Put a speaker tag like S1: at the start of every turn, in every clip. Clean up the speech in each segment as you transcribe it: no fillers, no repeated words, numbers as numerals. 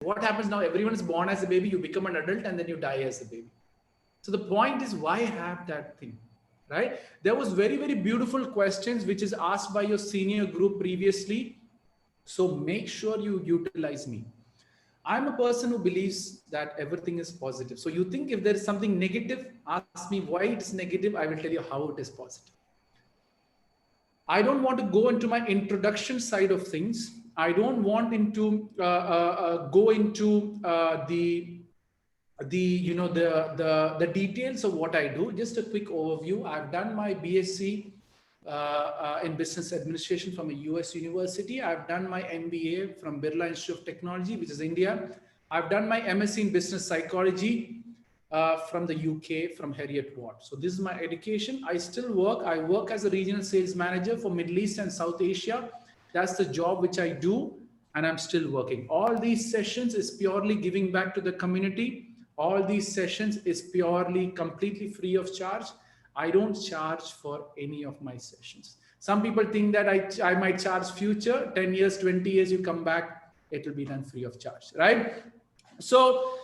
S1: What happens now? Everyone is born as a baby, you become an adult, and then you die as a baby. So the point is, why have that thing, right? There was very, very beautiful questions which is asked by your senior group previously. So make sure you utilize me. I'm a person who believes that everything is positive. So you think if there is something negative, ask me why it is negative. I will tell you how it is positive. I don't want to go into my introduction side of things. I don't want into go into the details of what I do. Just a quick overview. I've done my BSc in business administration from a US university. I've done my MBA from Birla Institute of Technology, which is India. I've done my MSc in business psychology from the UK, from Heriot-Watt. So this is my education. I still work. I work as a regional sales manager for Middle East and South Asia. That's the job which I do, and I'm still working. All these sessions is purely giving back to the community. All these sessions is purely completely free of charge. I don't charge for any of my sessions. Some people think that I might charge future, 10 years, 20 years, you come back, it will be done free of charge, right? So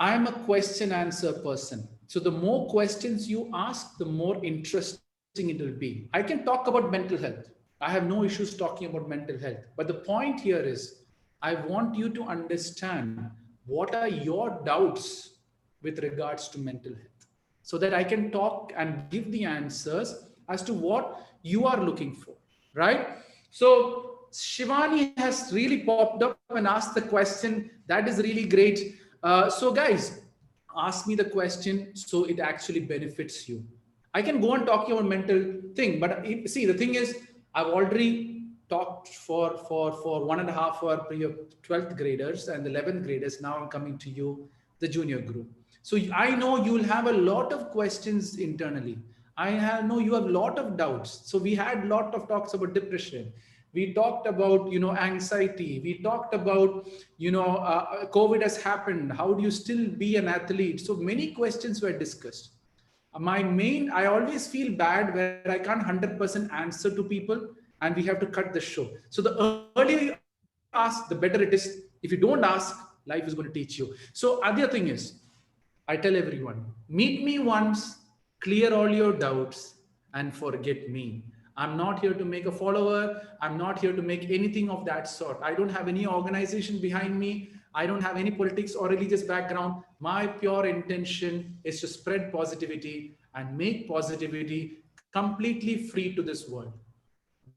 S1: I'm a question answer person. So the more questions you ask, the more interesting it will be. I can talk about mental health. I have no issues talking about mental health. But the point here is, I want you to understand what are your doubts with regards to mental health, so that I can talk and give the answers as to what you are looking for, right? So Shivani has really popped up and asked the question. That is really great. So guys, ask me the question so it actually benefits you. I can go on talking about mental thing, but see, the thing is, I've already talked for 1.5 hours for your 12th graders and 11th graders. Now I'm coming to you, the junior group. So I know you'll have a lot of questions internally. Know you have a lot of doubts. So we had a lot of talks about depression. We talked about, anxiety. We talked about, COVID has happened. How do you still be an athlete? So many questions were discussed. I always feel bad where I can't 100% answer to people and we have to cut the show. So the earlier you ask, the better it is. If you don't ask, life is going to teach you. So other thing is, I tell everyone, meet me once, clear all your doubts, and forget me. I'm not here to make a follower. I'm not here to make anything of that sort. I don't have any organization behind me. I don't have any politics or religious background. My pure intention is to spread positivity and make positivity completely free to this world.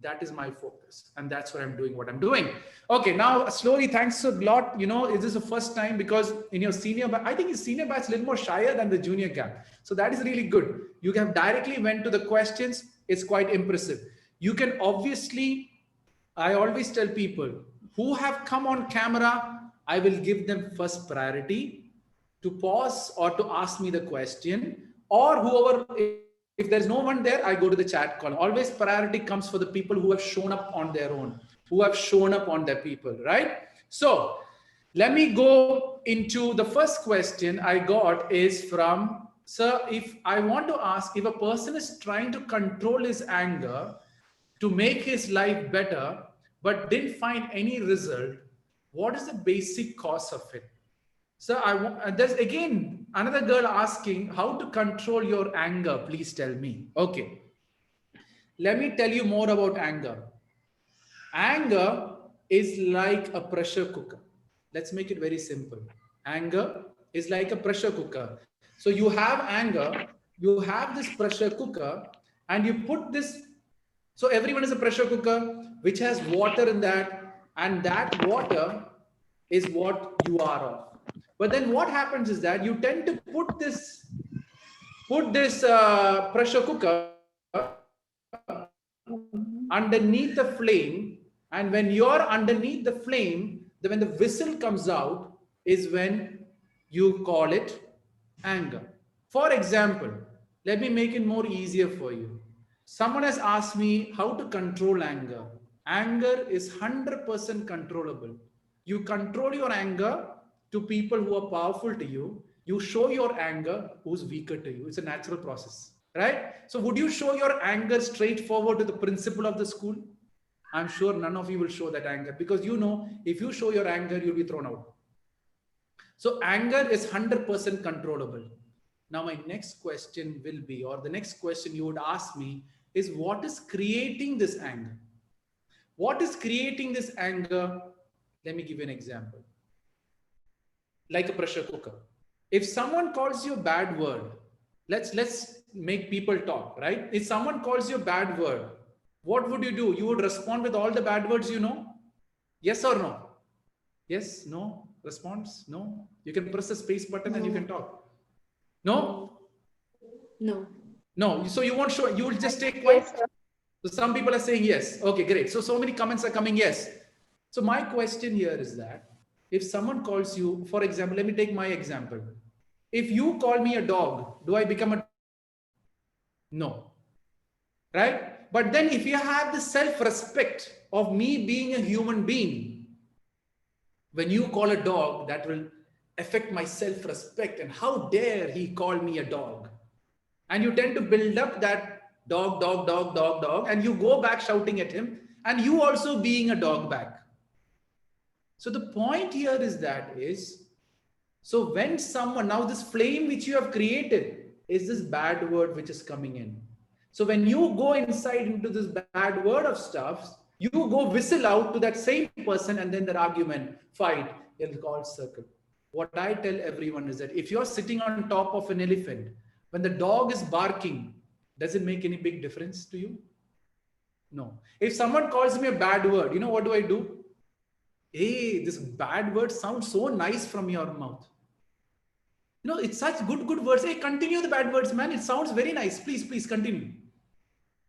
S1: That is my focus. And that's what I'm doing, what I'm doing. Okay, now slowly, thanks a lot. Is this the first time? Because in your senior batch, I think your senior batch is a little more shyer than the junior gap. So that is really good. You have directly went to the questions. It's quite impressive. You can obviously, I always tell people who have come on camera, I will give them first priority to pause or to ask me the question, or whoever, if there's no one there, I go to the chat column. Always priority comes for the people who have shown up on their own, who have shown up on their people, right? So let me go into the first question I got is from, sir, if I want to ask, if a person is trying to control his anger to make his life better, but didn't find any result, what is the basic cause of it? So there's again another girl asking how to control your anger. Please tell me. Okay. Let me tell you more about anger. Anger is like a pressure cooker. Let's make it very simple. Anger is like a pressure cooker. So you have anger, you have this pressure cooker, and you put this. So everyone is a pressure cooker which has water in that, and that water is what you are of. But then what happens is that you tend to put this pressure cooker underneath the flame, and when you're underneath the flame, when the whistle comes out is when you call it anger. For example, let me make it more easier for you. Someone has asked me how to control anger. Anger is 100% controllable. You control your anger to people who are powerful to you. You show your anger who's weaker to you. It's a natural process, right? So would you show your anger straightforward to the principal of the school? I'm sure none of you will show that anger, because if you show your anger, you'll be thrown out. So anger is 100% controllable. Now my next question will be, or the next question you would ask me is, what is creating this anger? What is creating this anger? Let me give you an example. Like a pressure cooker. If someone calls you a bad word, let's make people talk, right? If someone calls you a bad word, what would you do? You would respond with all the bad words you know? Yes or no? Yes, no, response, no. You can press the space button and you can talk. No?
S2: No.
S1: No. So you won't show, you will just stay quiet. Yes, so some people are saying yes. Okay, great. So many comments are coming yes. So my question here is that if someone calls you, for example, let me take my example. If you call me a dog, do I become a no? Right? But then if you have the self-respect of me being a human being, when you call a dog, that will affect my self-respect. And how dare he call me a dog? And you tend to build up that dog, dog, dog, dog, dog, and you go back shouting at him, and you also being a dog back. So the point here is that is, so when someone, now this flame which you have created is this bad word which is coming in. So when you go inside into this bad word of stuff, you go whistle out to that same person, and then their argument, fight, it'll call circle. What I tell everyone is that if you're sitting on top of an elephant, when the dog is barking, does it make any big difference to you? No. If someone calls me a bad word, you know what do? Hey, this bad word sounds so nice from your mouth. You know, it's such good words. Hey, continue the bad words, man. It sounds very nice. Please continue.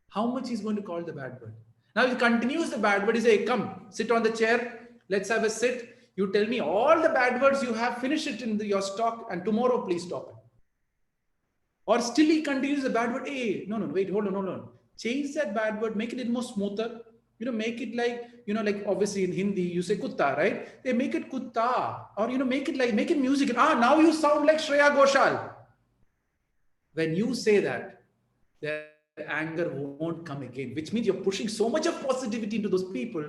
S1: How much he's going to call the bad word? Now, if he continues the bad word, he say, hey, come, sit on the chair. Let's have a sit. You tell me all the bad words you have, finish it in your stock, and tomorrow, please stop it. Or still he continues the bad word. Hey, no, wait, hold on. Change that bad word, make it a little more smoother. You know, make it like, you know, like obviously in Hindi, you say kutta, right? They make it kutta. Or, you know, make it music. Now you sound like Shreya Ghoshal. When you say that, their anger won't come again, which means you're pushing so much of positivity into those people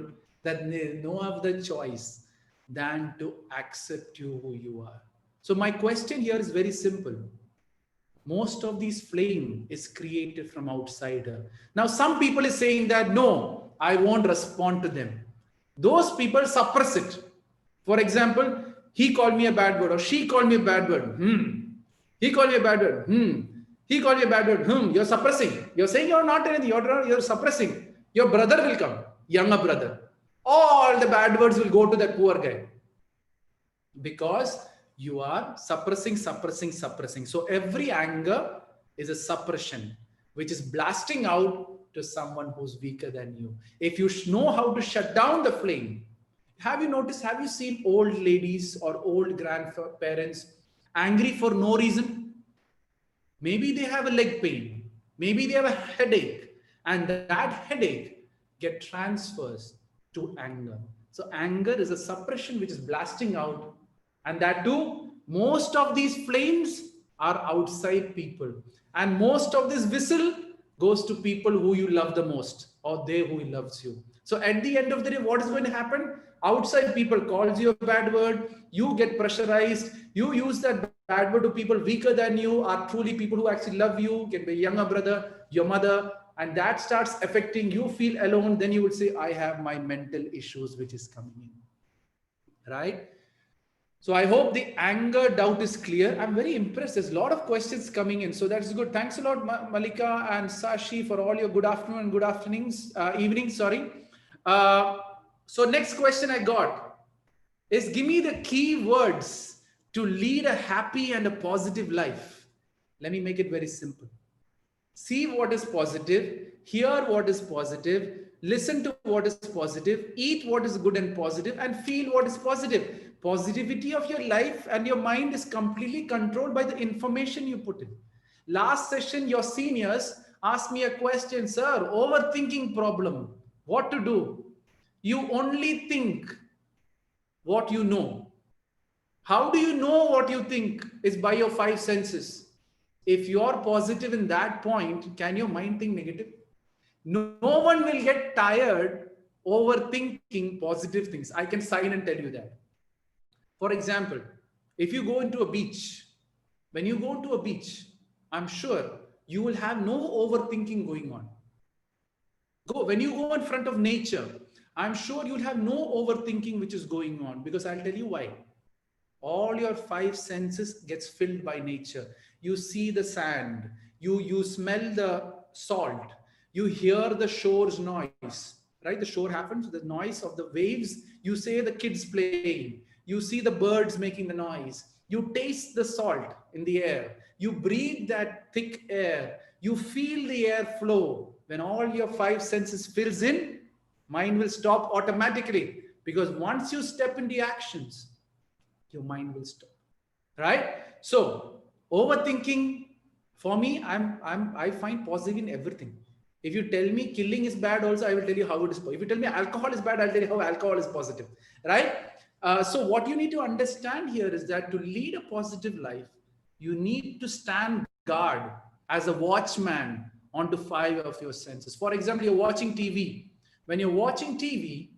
S1: that they no other choice than to accept you who you are. So my question here is very simple. Most of these flame is created from outsider. Now, some people is saying that, no, I won't respond to them. Those people suppress it. For example, he called me a bad word or she called me a bad word. He called me a bad word. He called me a bad word. You're suppressing. You're saying you're not anything. You're suppressing. Your brother will come, younger brother. All the bad words will go to that poor guy. Because you are suppressing. So every anger is a suppression, which is blasting out to someone who's weaker than you. If you know how to shut down the flame, have you seen old ladies or old grandparents angry for no reason? Maybe they have a leg pain. Maybe they have a headache. And that headache get transfers to anger. So anger is a suppression which is blasting out. And that too, most of these flames are outside people. And most of this whistle goes to people who you love the most, or they who loves you. So at the end of the day, what is going to happen? Outside people calls you a bad word, you get pressurized, you use that bad word to people weaker than you, are truly people who actually love you, can be a younger brother, your mother, and that starts affecting you, feel alone, then you would say, I have my mental issues which is coming in, right? So I hope the anger doubt is clear. I'm very impressed. There's a lot of questions coming in. So that's good. Thanks a lot, Malika and Sashi, for all your good afternoon and good evenings. So next question I got is, give me the key words to lead a happy and a positive life. Let me make it very simple. See what is positive, hear what is positive, listen to what is positive, eat what is good and positive, and feel what is positive. Positivity of your life and your mind is completely controlled by the information you put in. Last session, your seniors asked me a question, sir, overthinking problem, what to do? You only think what you know. How do you know what you think? Is by your five senses. If you're positive in that point, can your mind think negative? No one will get tired overthinking positive things. I can sign and tell you that. For example, If you go into a beach, when you go to a beach, I'm sure you will have no overthinking going on. When you go in front of nature, I'm sure you'll have no overthinking which is going on, because I'll tell you why. All your five senses gets filled by nature. You see the sand, you smell the salt, you hear the shore's noise, right? The shore happens, the noise of the waves, you say the kids playing, you see the birds making the noise, you taste the salt in the air, you breathe that thick air, you feel the air flow. When all your five senses fills in, mind will stop automatically, because once you step into actions, your mind will stop, right? So overthinking, for me, I find positive in everything. If you tell me killing is bad, also I will tell you how it is. If you tell me alcohol is bad, I'll tell you how alcohol is positive, right? So what you need to understand here is that to lead a positive life, you need to stand guard as a watchman onto five of your senses. For example, you're watching TV. When you're watching TV,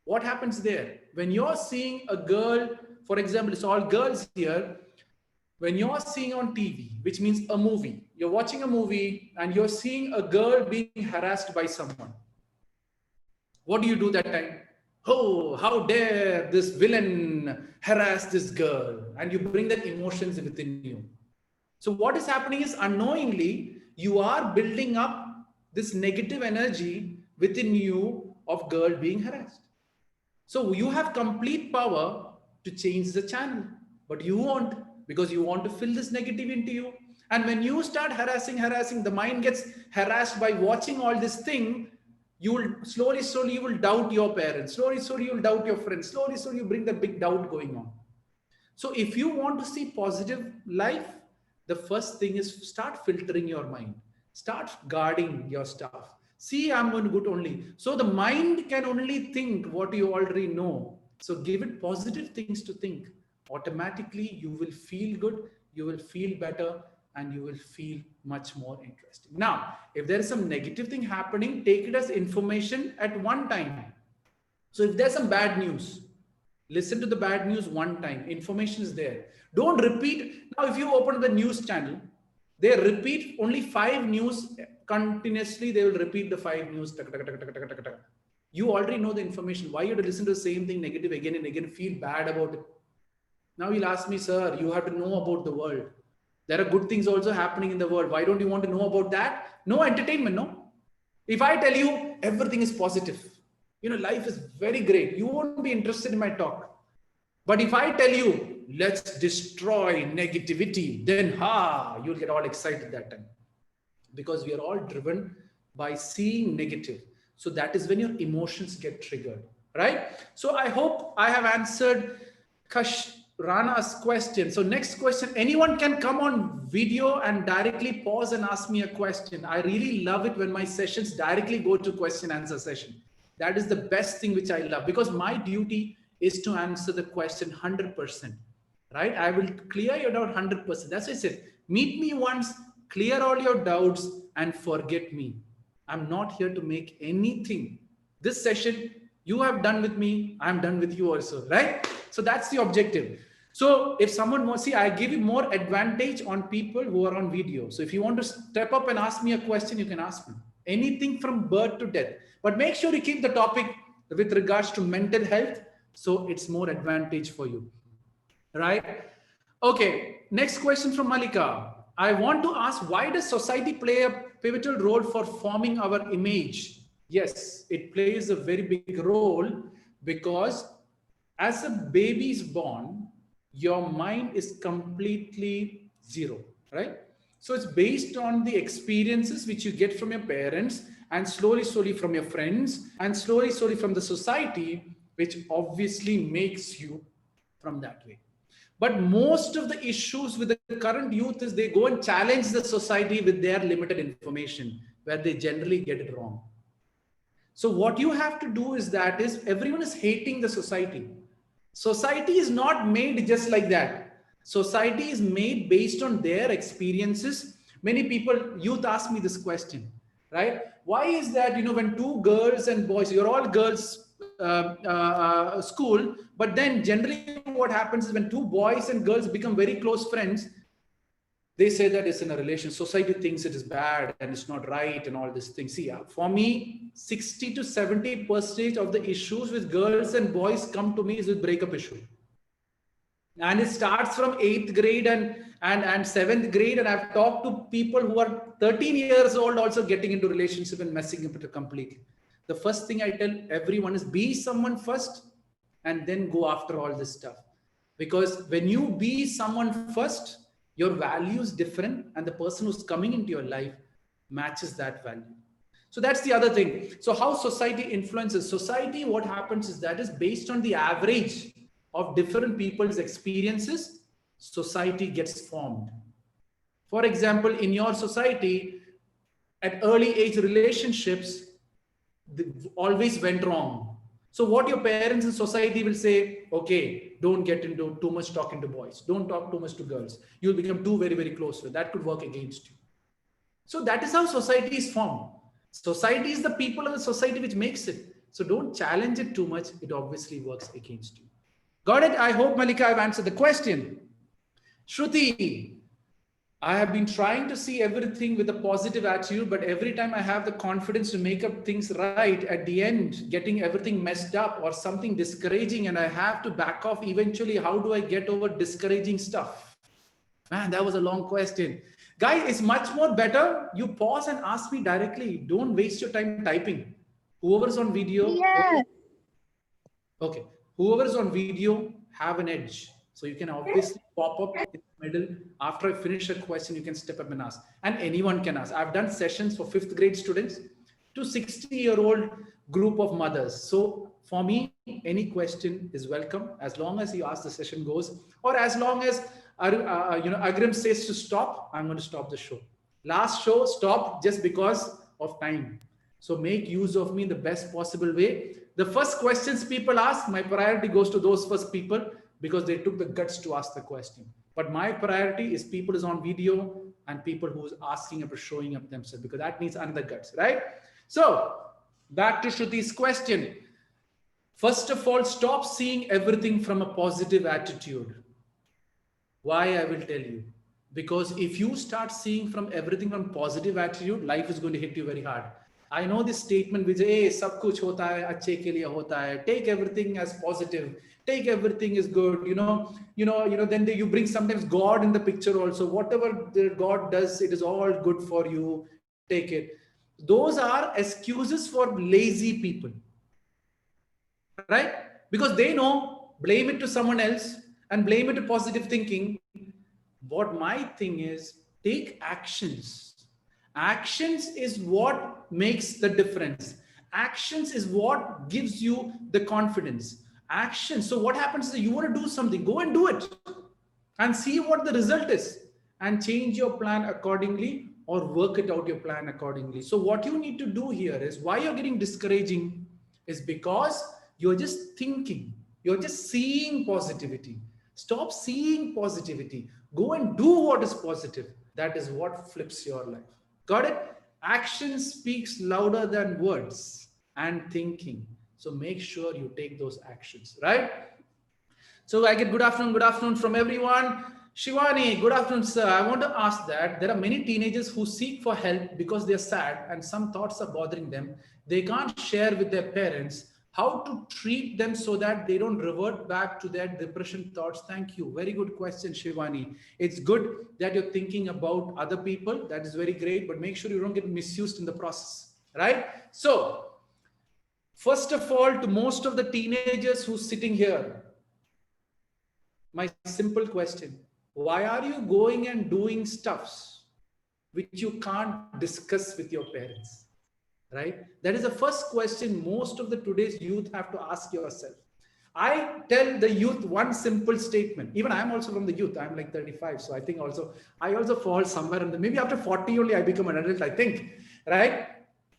S1: what happens there? When you're seeing a girl, for example, it's all girls here. When you're seeing on TV, which means a movie, you're watching a movie and you're seeing a girl being harassed by someone. What do you do that time? Oh, how dare this villain harass this girl? And you bring that emotions within you. So what is happening is, unknowingly, you are building up this negative energy within you of girl being harassed. So you have complete power to change the channel, but you won't, because you want to fill this negative into you. And when you start harassing, the mind gets harassed by watching all this thing. You will slowly, you will doubt your parents. Slowly, you will doubt your friends. Slowly, you bring the big doubt going on. So if you want to see positive life, the first thing is start filtering your mind. Start guarding your stuff. See, I'm going to good only. So the mind can only think what you already know. So give it positive things to think. Automatically, you will feel good, you will feel better, and you will feel much more interesting. Now, if there is some negative thing happening, take it as information at one time. So if there's some bad news, listen to the bad news one time. Information is there. Don't repeat. Now, if you open the news channel, they repeat only 5 news continuously. They will repeat the 5 news. You already know the information. Why you have to listen to the same thing negative again and again, feel bad about it? Now you'll ask me, sir, you have to know about the world. There are good things also happening in the world. Why don't you want to know about that? No entertainment, no? If I tell you everything is positive, life is very great, you won't be interested in my talk. But if I tell you, let's destroy negativity, then you'll get all excited that time. Because we are all driven by seeing negative. So that is when your emotions get triggered, right? So I hope I have answered Rana's question. So next question, anyone can come on video and directly pause and ask me a question. I really love it when my sessions directly go to question answer session. That is the best thing which I love, because my duty is to answer the question 100%, right? I will clear your doubt 100%. That's what I said. Meet me once, clear all your doubts, and forget me. I'm not here to make anything. This session you have done with me, I'm done with you also, right? So that's the objective. So if someone wants, I give you more advantage on people who are on video. So if you want to step up and ask me a question, you can ask me anything from birth to death. But make sure you keep the topic with regards to mental health, so it's more advantage for you, right? Okay, next question from Malika. I want to ask, why does society play a pivotal role for forming our image? Yes, it plays a very big role, because as a baby is born, your mind is completely zero, right? So it's based on the experiences which you get from your parents, and slowly from your friends, and slowly from the society, which obviously makes you from that way. But most of the issues with the current youth is they go and challenge the society with their limited information, where they generally get it wrong. So what you have to do is everyone is hating the society. Society is not made just like that. Society is made based on their experiences. Many people, youth ask me this question, right? Why is that, when two girls and boys, you're all girls school. But then generally what happens is when two boys and girls become very close friends, they say that it's in a relation. Society thinks it is bad and it's not right and all these things. See, for me, 60 to 70% of the issues with girls and boys come to me is with breakup issue. And it starts from 8th grade and 7th grade. And I've talked to people who are 13 years old also getting into relationship and messing up it completely. The first thing I tell everyone is be someone first and then go after all this stuff. Because when you be someone first, your value is different and the person who's coming into your life matches that value. So that's the other thing. So how society influences society, what happens is that is based on the average of different people's experiences, society gets formed. For example, in your society, at early age relationships always went wrong. So what your parents in society will say, okay, don't get into too much talking to boys. Don't talk too much to girls. You'll become too very, very close to it. That could work against you. So that is how society is formed. Society is the people of the society which makes it. So don't challenge it too much. It obviously works against you. Got it? I hope, Malika, I've answered the question. Shruti, I have been trying to see everything with a positive attitude, but every time I have the confidence to make up things right, at the end, getting everything messed up or something discouraging, and I have to back off eventually. How do I get over discouraging stuff? Man, that was a long question. Guys, it's much more better. You pause and ask me directly. Don't waste your time typing. Whoever's on video.
S2: Yeah.
S1: Okay. Whoever's on video have an edge. So you can obviously pop up in the middle. After I finish a question, you can step up and ask. And anyone can ask. I've done sessions for 5th grade students to 60-year-old group of mothers. So for me, any question is welcome as long as you ask, the session goes, or as long as Agrim says to stop, I'm going to stop the show. Last show stopped just because of time. So make use of me in the best possible way. The first questions people ask, my priority goes to those first people because they took the guts to ask the question. But my priority is people who's on video and people who's asking up or showing up themselves, because that needs another guts, right? So back to Shruti's question. First of all, stop seeing everything from a positive attitude. Why? I will tell you. Because if you start seeing from everything from positive attitude, life is going to hit you very hard. I know this statement which, hey, sab kuch hota hai, achhe ke liye hota hai. Take everything as positive. Take everything is good. Then you bring sometimes God in the picture also. Whatever God does, it is all good for you. Take it. Those are excuses for lazy people, right? Because they know, blame it to someone else and blame it to positive thinking. What my thing is, take actions. Actions is what makes the difference. Actions is what gives you the confidence. Action. So what happens is you want to do something, go and do it and see what the result is and change your plan accordingly or work it out your plan accordingly. So what you need to do here is, why you're getting discouraging is because you're just thinking, you're just seeing positivity. Stop seeing positivity. Go and do what is positive. That is what flips your life. Got it? Action speaks louder than words and thinking. So make sure you take those actions, right? So I get good afternoon from everyone. Shivani, good afternoon, sir. I want to ask that there are many teenagers who seek for help because they're sad and some thoughts are bothering them. They can't share with their parents. How to treat them so that they don't revert back to their depression thoughts? Thank you. Very good question, Shivani. It's good that you're thinking about other people. That is very great, but make sure you don't get misused in the process, right? So, first of all, to most of the teenagers who's sitting here, my simple question, why are you going and doing stuffs which you can't discuss with your parents? Right? That is the first question most of the today's youth have to ask yourself. I tell the youth one simple statement. Even I'm also from the youth. I'm like 35. So I think I also fall somewhere in maybe after 40 only I become an adult, I think. Right?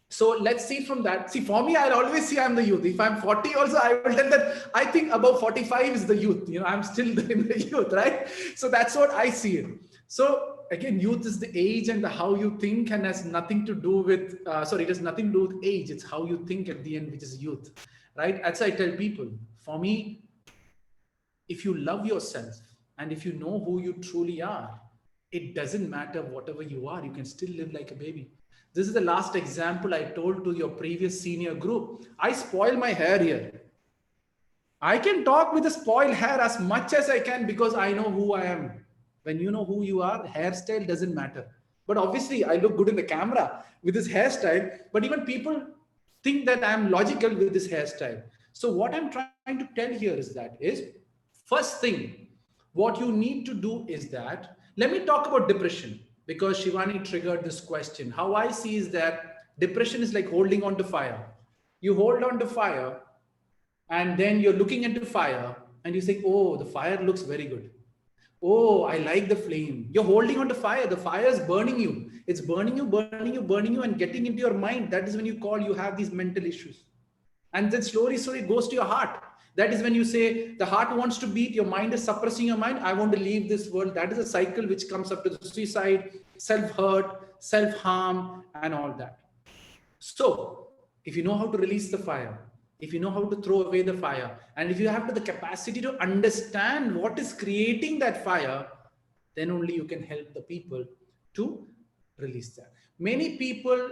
S1: So let's see from that. See, for me, I'll always see I'm the youth. If I'm 40 also, I will tell that I think above 45 is the youth. I'm still in the youth, right? So that's what I see it. So again, youth is the age and how you think, and has nothing to do with, it has nothing to do with age. It's how you think at the end, which is youth. right? As I tell people, for me, if you love yourself and if you know who you truly are, it doesn't matter whatever you are, you can still live like a baby. This is the last example I told to your previous senior group. I spoil my hair here. I can talk with a spoiled hair as much as I can because I know who I am. When you know who you are, hairstyle doesn't matter. But obviously, I look good in the camera with this hairstyle. But even people think that I'm logical with this hairstyle. So what I'm trying to tell here is first thing, what you need to do is that, let me talk about depression because Shivani triggered this question. How I see is that depression is like holding on to fire. You hold on to fire and then you're looking into fire and you say, oh, the fire looks very good. Oh, I like the flame. You're holding on to fire. The fire is burning you. It's burning you, burning you, burning you, and getting into your mind. That is when you call, you have these mental issues. And then slowly, slowly it goes to your heart. That is when you say the heart wants to beat, your mind is suppressing your mind. I want to leave this world. That is a cycle which comes up to the suicide, self-hurt, self-harm, and all that. So if you know how to release the fire, if you know how to throw away the fire, and if you have the capacity to understand what is creating that fire, then only you can help the people to release that. Many people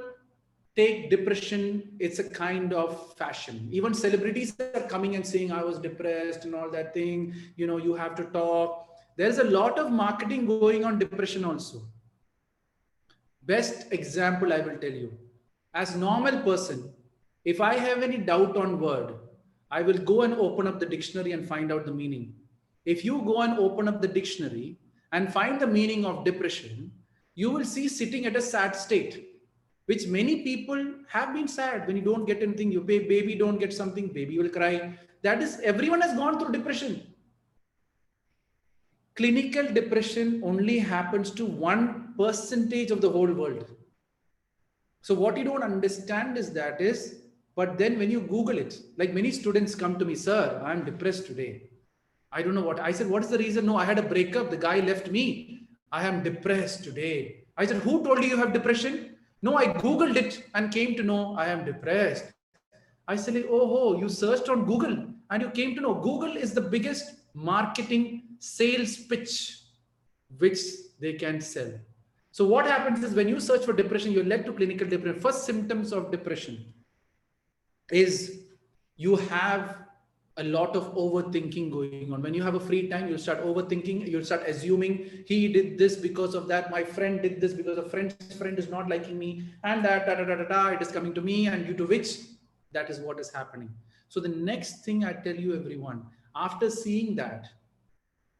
S1: take depression, it's a kind of fashion. Even celebrities are coming and saying, I was depressed and all that thing, you have to talk. There's a lot of marketing going on depression also. Best example I will tell you. As normal person, if I have any doubt on word, I will go and open up the dictionary and find out the meaning. If you go and open up the dictionary and find the meaning of depression, you will see sitting at a sad state, which many people have been sad. When you don't get anything, you pay, baby don't get something, baby will cry. That is, everyone has gone through depression. Clinical depression only happens to 1% of the whole world. So what you don't understand is, but then when you Google it, like many students come to me, sir, I'm depressed today. I don't know what. I said, what is the reason? No, I had a breakup. The guy left me. I am depressed today. I said, who told you you have depression? No, I Googled it and came to know I am depressed. I said, oh, you searched on Google and you came to know. Google is the biggest marketing sales pitch which they can sell. So what happens is when you search for depression, you're led to clinical depression. First symptoms of depression is you have a lot of overthinking going on. When you have a free time, you'll start overthinking. You'll start assuming he did this because of that. My friend did this because a friend's friend is not liking me, and that it is coming to me, and due to which that is what is happening. So the next thing I tell you, everyone, after seeing that,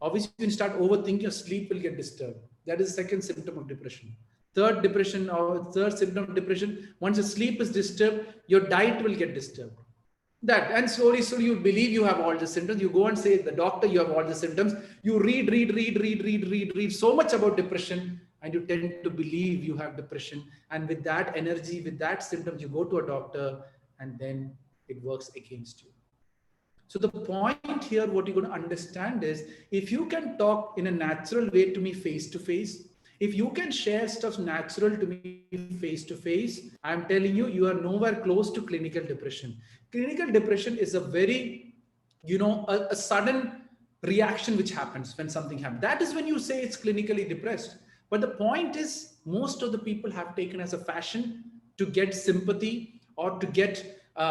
S1: obviously when you start overthinking, your sleep will get disturbed. That is the second symptom of depression. Third symptom of depression, once your sleep is disturbed, your diet will get disturbed. That, and slowly you believe you have all the symptoms. You go and say the doctor, you have all the symptoms. You read so much about depression, and you tend to believe you have depression. And with that energy, with that symptoms, you go to a doctor, and then it works against you. So the point here, what you're going to understand is, if you can talk in a natural way to me face to face, if you can share stuff natural to me face to face, I'm telling you, you are nowhere close to clinical depression. Clinical depression is a very, a sudden reaction which happens when something happens. That is when you say it's clinically depressed. But the point is, most of the people have taken as a fashion to get sympathy or to get some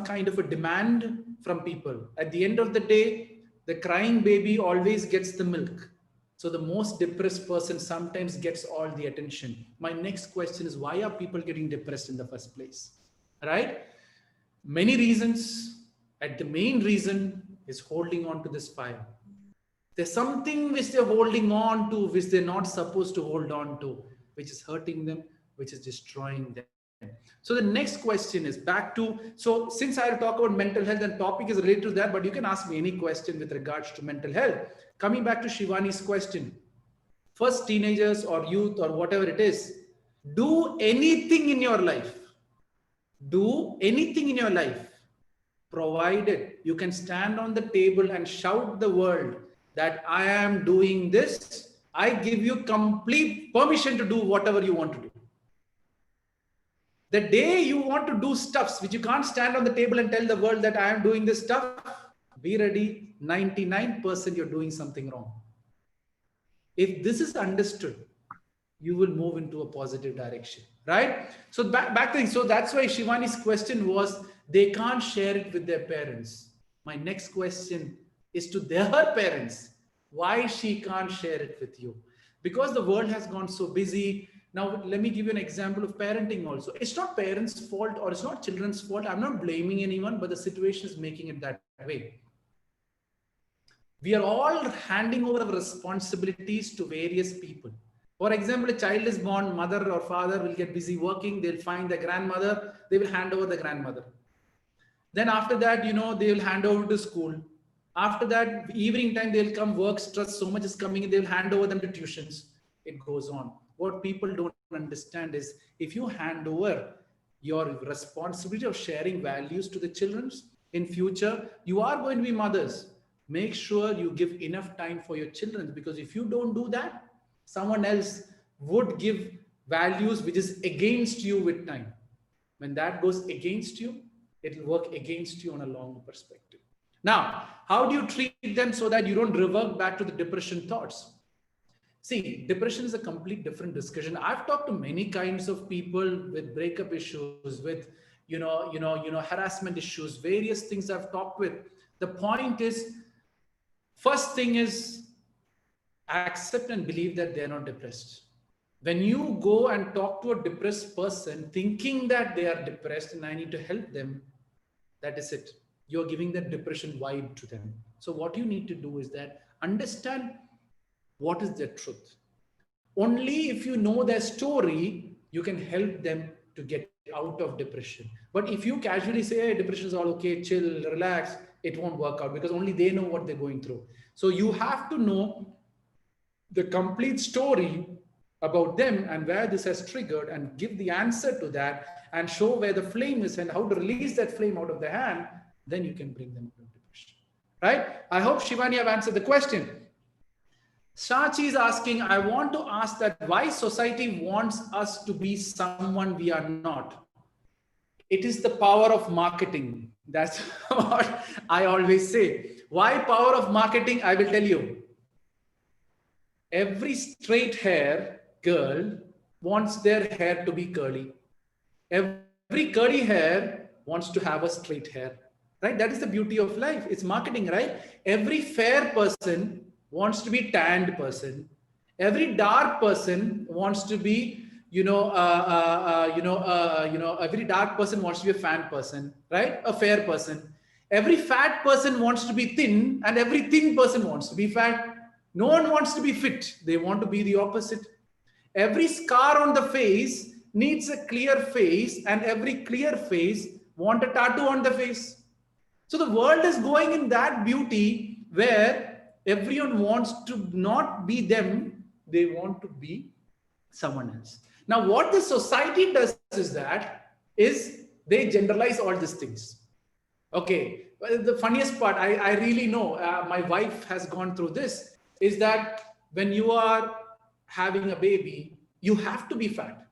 S1: kind of a demand from people. At the end of the day, the crying baby always gets the milk. So the most depressed person sometimes gets all the attention. My next question is, why are people getting depressed in the first place? Right? Many reasons. And the main reason is holding on to this fire. There's something which they're holding on to, which they're not supposed to hold on to, which is hurting them, which is destroying them. So the next question is back to, so since I'll talk about mental health and topic is related to that, but you can ask me any question with regards to mental health. Coming back to Shivani's question, first teenagers or youth or whatever it is, do anything in your life, provided you can stand on the table and shout the world that I am doing this, I give you complete permission to do whatever you want to do. The day you want to do stuffs which you can't stand on the table and tell the world that I am doing this stuff, be ready, 99% you're doing something wrong. If this is understood, you will move into a positive direction, right? So back to, so that's why Shivani's question was, they can't share it with their parents. My next question is to their parents, why she can't share it with you? Because the world has gone so busy. Now let me give you an example of parenting also. It's not parents' fault or it's not children's fault. I'm not blaming anyone, but the situation is making it that way. We are all handing over our responsibilities to various people. For example, a child is born, mother or father will get busy working, they'll find the grandmother, they will hand over the grandmother. Then after that, they will hand over to school. After that, evening time, they'll come, work stress, so much is coming in, they'll hand over them to tuitions. It goes on. What people don't understand is, if you hand over your responsibility of sharing values to the children, in future, you are going to be mothers. Make sure you give enough time for your children, because if you don't do that, someone else would give values which is against you with time. When that goes against you, it will work against you on a longer perspective. Now, how do you treat them so that you don't revert back to the depression thoughts? See, depression is a complete different discussion. I've talked to many kinds of people with breakup issues, with harassment issues, various things I've talked with. The point is, first thing is, accept and believe that they're not depressed. When you go and talk to a depressed person thinking that they are depressed and I need to help them, that is it. You're giving that depression vibe to them. So what you need to do is that understand what is their truth. Only if you know their story, you can help them to get out of depression. But if you casually say, hey, depression is all okay, chill, relax, it won't work out, because only they know what they're going through. So you have to know the complete story about them and where this has triggered, and give the answer to that and show where the flame is and how to release that flame out of the hand. Then you can bring them out of depression, right? I hope, Shivani, I've answered the question. Sachi is asking, I want to ask that why society wants us to be someone we are not. It is the power of marketing. That's what I always say. Why power of marketing? I will tell you. Every straight hair girl wants their hair to be curly. Every curly hair wants to have a straight hair, right? That is the beauty of life. It's marketing, right? Every fair person wants to be tanned person. Every dark person wants to be, every dark person wants to be a fan person, right? A fair person. Every fat person wants to be thin, and every thin person wants to be fat. No one wants to be fit. They want to be the opposite. Every scar on the face needs a clear face, and every clear face wants a tattoo on the face. So the world is going in that beauty where everyone wants to not be them. They want to be someone else. Now, what the society does is they generalize all these things. Okay. The funniest part, I really know, my wife has gone through this, is that when you are having a baby, you have to be fat,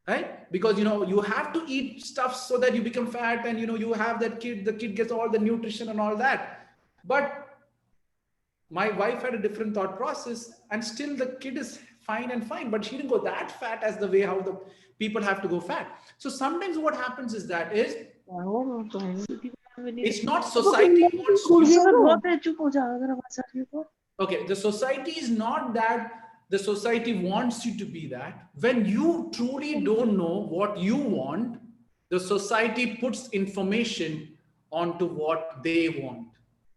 S1: right? Because, you have to eat stuff so that you become fat, and, you have that kid, the kid gets all the nutrition and all that. But my wife had a different thought process, and still the kid is fine and fine, but she didn't go that fat as the way how the people have to go fat. So sometimes what happens is it's not society wants you. Okay, the society is not that the society wants you to be that. When you truly don't know what you want, the society puts information onto what they want.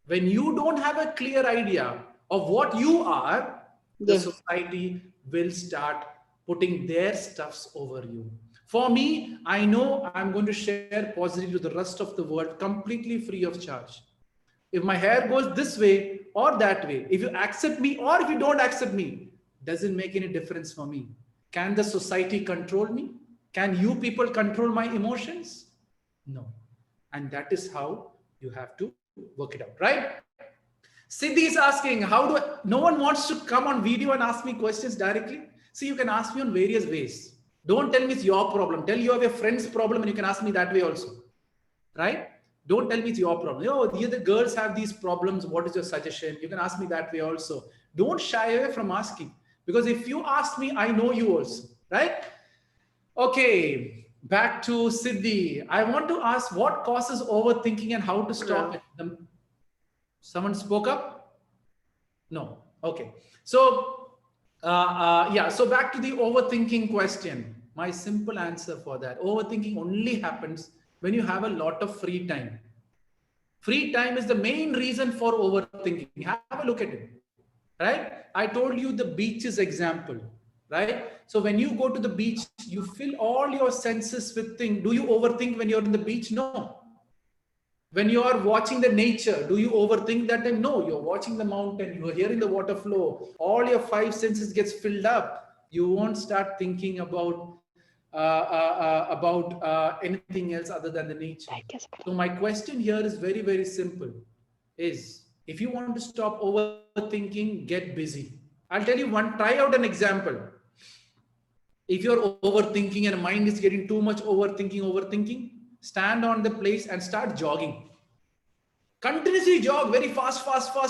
S1: When you don't have a clear idea of what you are, the society will start putting their stuffs over you. For me, I know I'm going to share positivity to the rest of the world completely free of charge. If my hair goes this way or that way, if you accept me or if you don't accept me, doesn't make any difference for me. Can the society control me? Can you people control my emotions? No. And that is how you have to work it out, right? Siddhi is asking, no one wants to come on video and ask me questions directly. See, you can ask me on various ways. Don't tell me it's your problem. Tell you have a friend's problem and you can ask me that way also. Right? Don't tell me it's your problem. Oh, the other girls have these problems. What is your suggestion? You can ask me that way also. Don't shy away from asking. Because if you ask me, I know you also. Right? Okay. Back to Siddhi. I want to ask what causes overthinking and how to stop it. Someone spoke up? No. Okay. So, yeah. So back to the overthinking question. My simple answer for that: overthinking only happens when you have a lot of free time. Free time is the main reason for overthinking. Have a look at it, right? I told you the beaches example, right? So when you go to the beach, you fill all your senses with things. Do you overthink when you're in the beach? No. When you are watching the nature, do you overthink that time? No, you're watching the mountain, you're hearing the water flow, all your five senses gets filled up. You won't start thinking about anything else other than the nature. So my question here is very, very simple: is if you want to stop overthinking, get busy. I'll tell you one. Try out an example. If you're overthinking and mind is getting too much overthinking, stand on the place and start jogging. Continuously jog very fast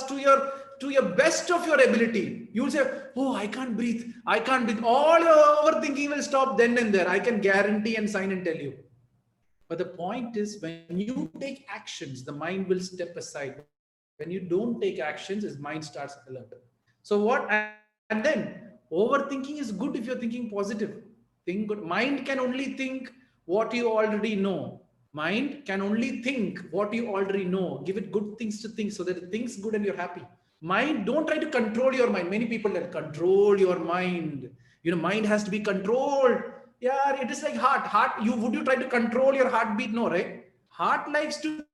S1: to your best of your ability. You'll say, oh, I can't breathe. All your overthinking will stop then and there. I can guarantee and sign and tell you. But the point is, when you take actions, the mind will step aside. When you don't take actions, his mind starts alert. So what? And then overthinking is good if you're thinking positive. Think good. Mind can only think what you already know. Mind can only think what you already know. Give it good things to think so that it thinks good and you're happy. Mind, don't try to control your mind. Many people that control your mind. Mind has to be controlled. Yeah, it is like heart. Would you try to control your heartbeat? No, right? Heart likes to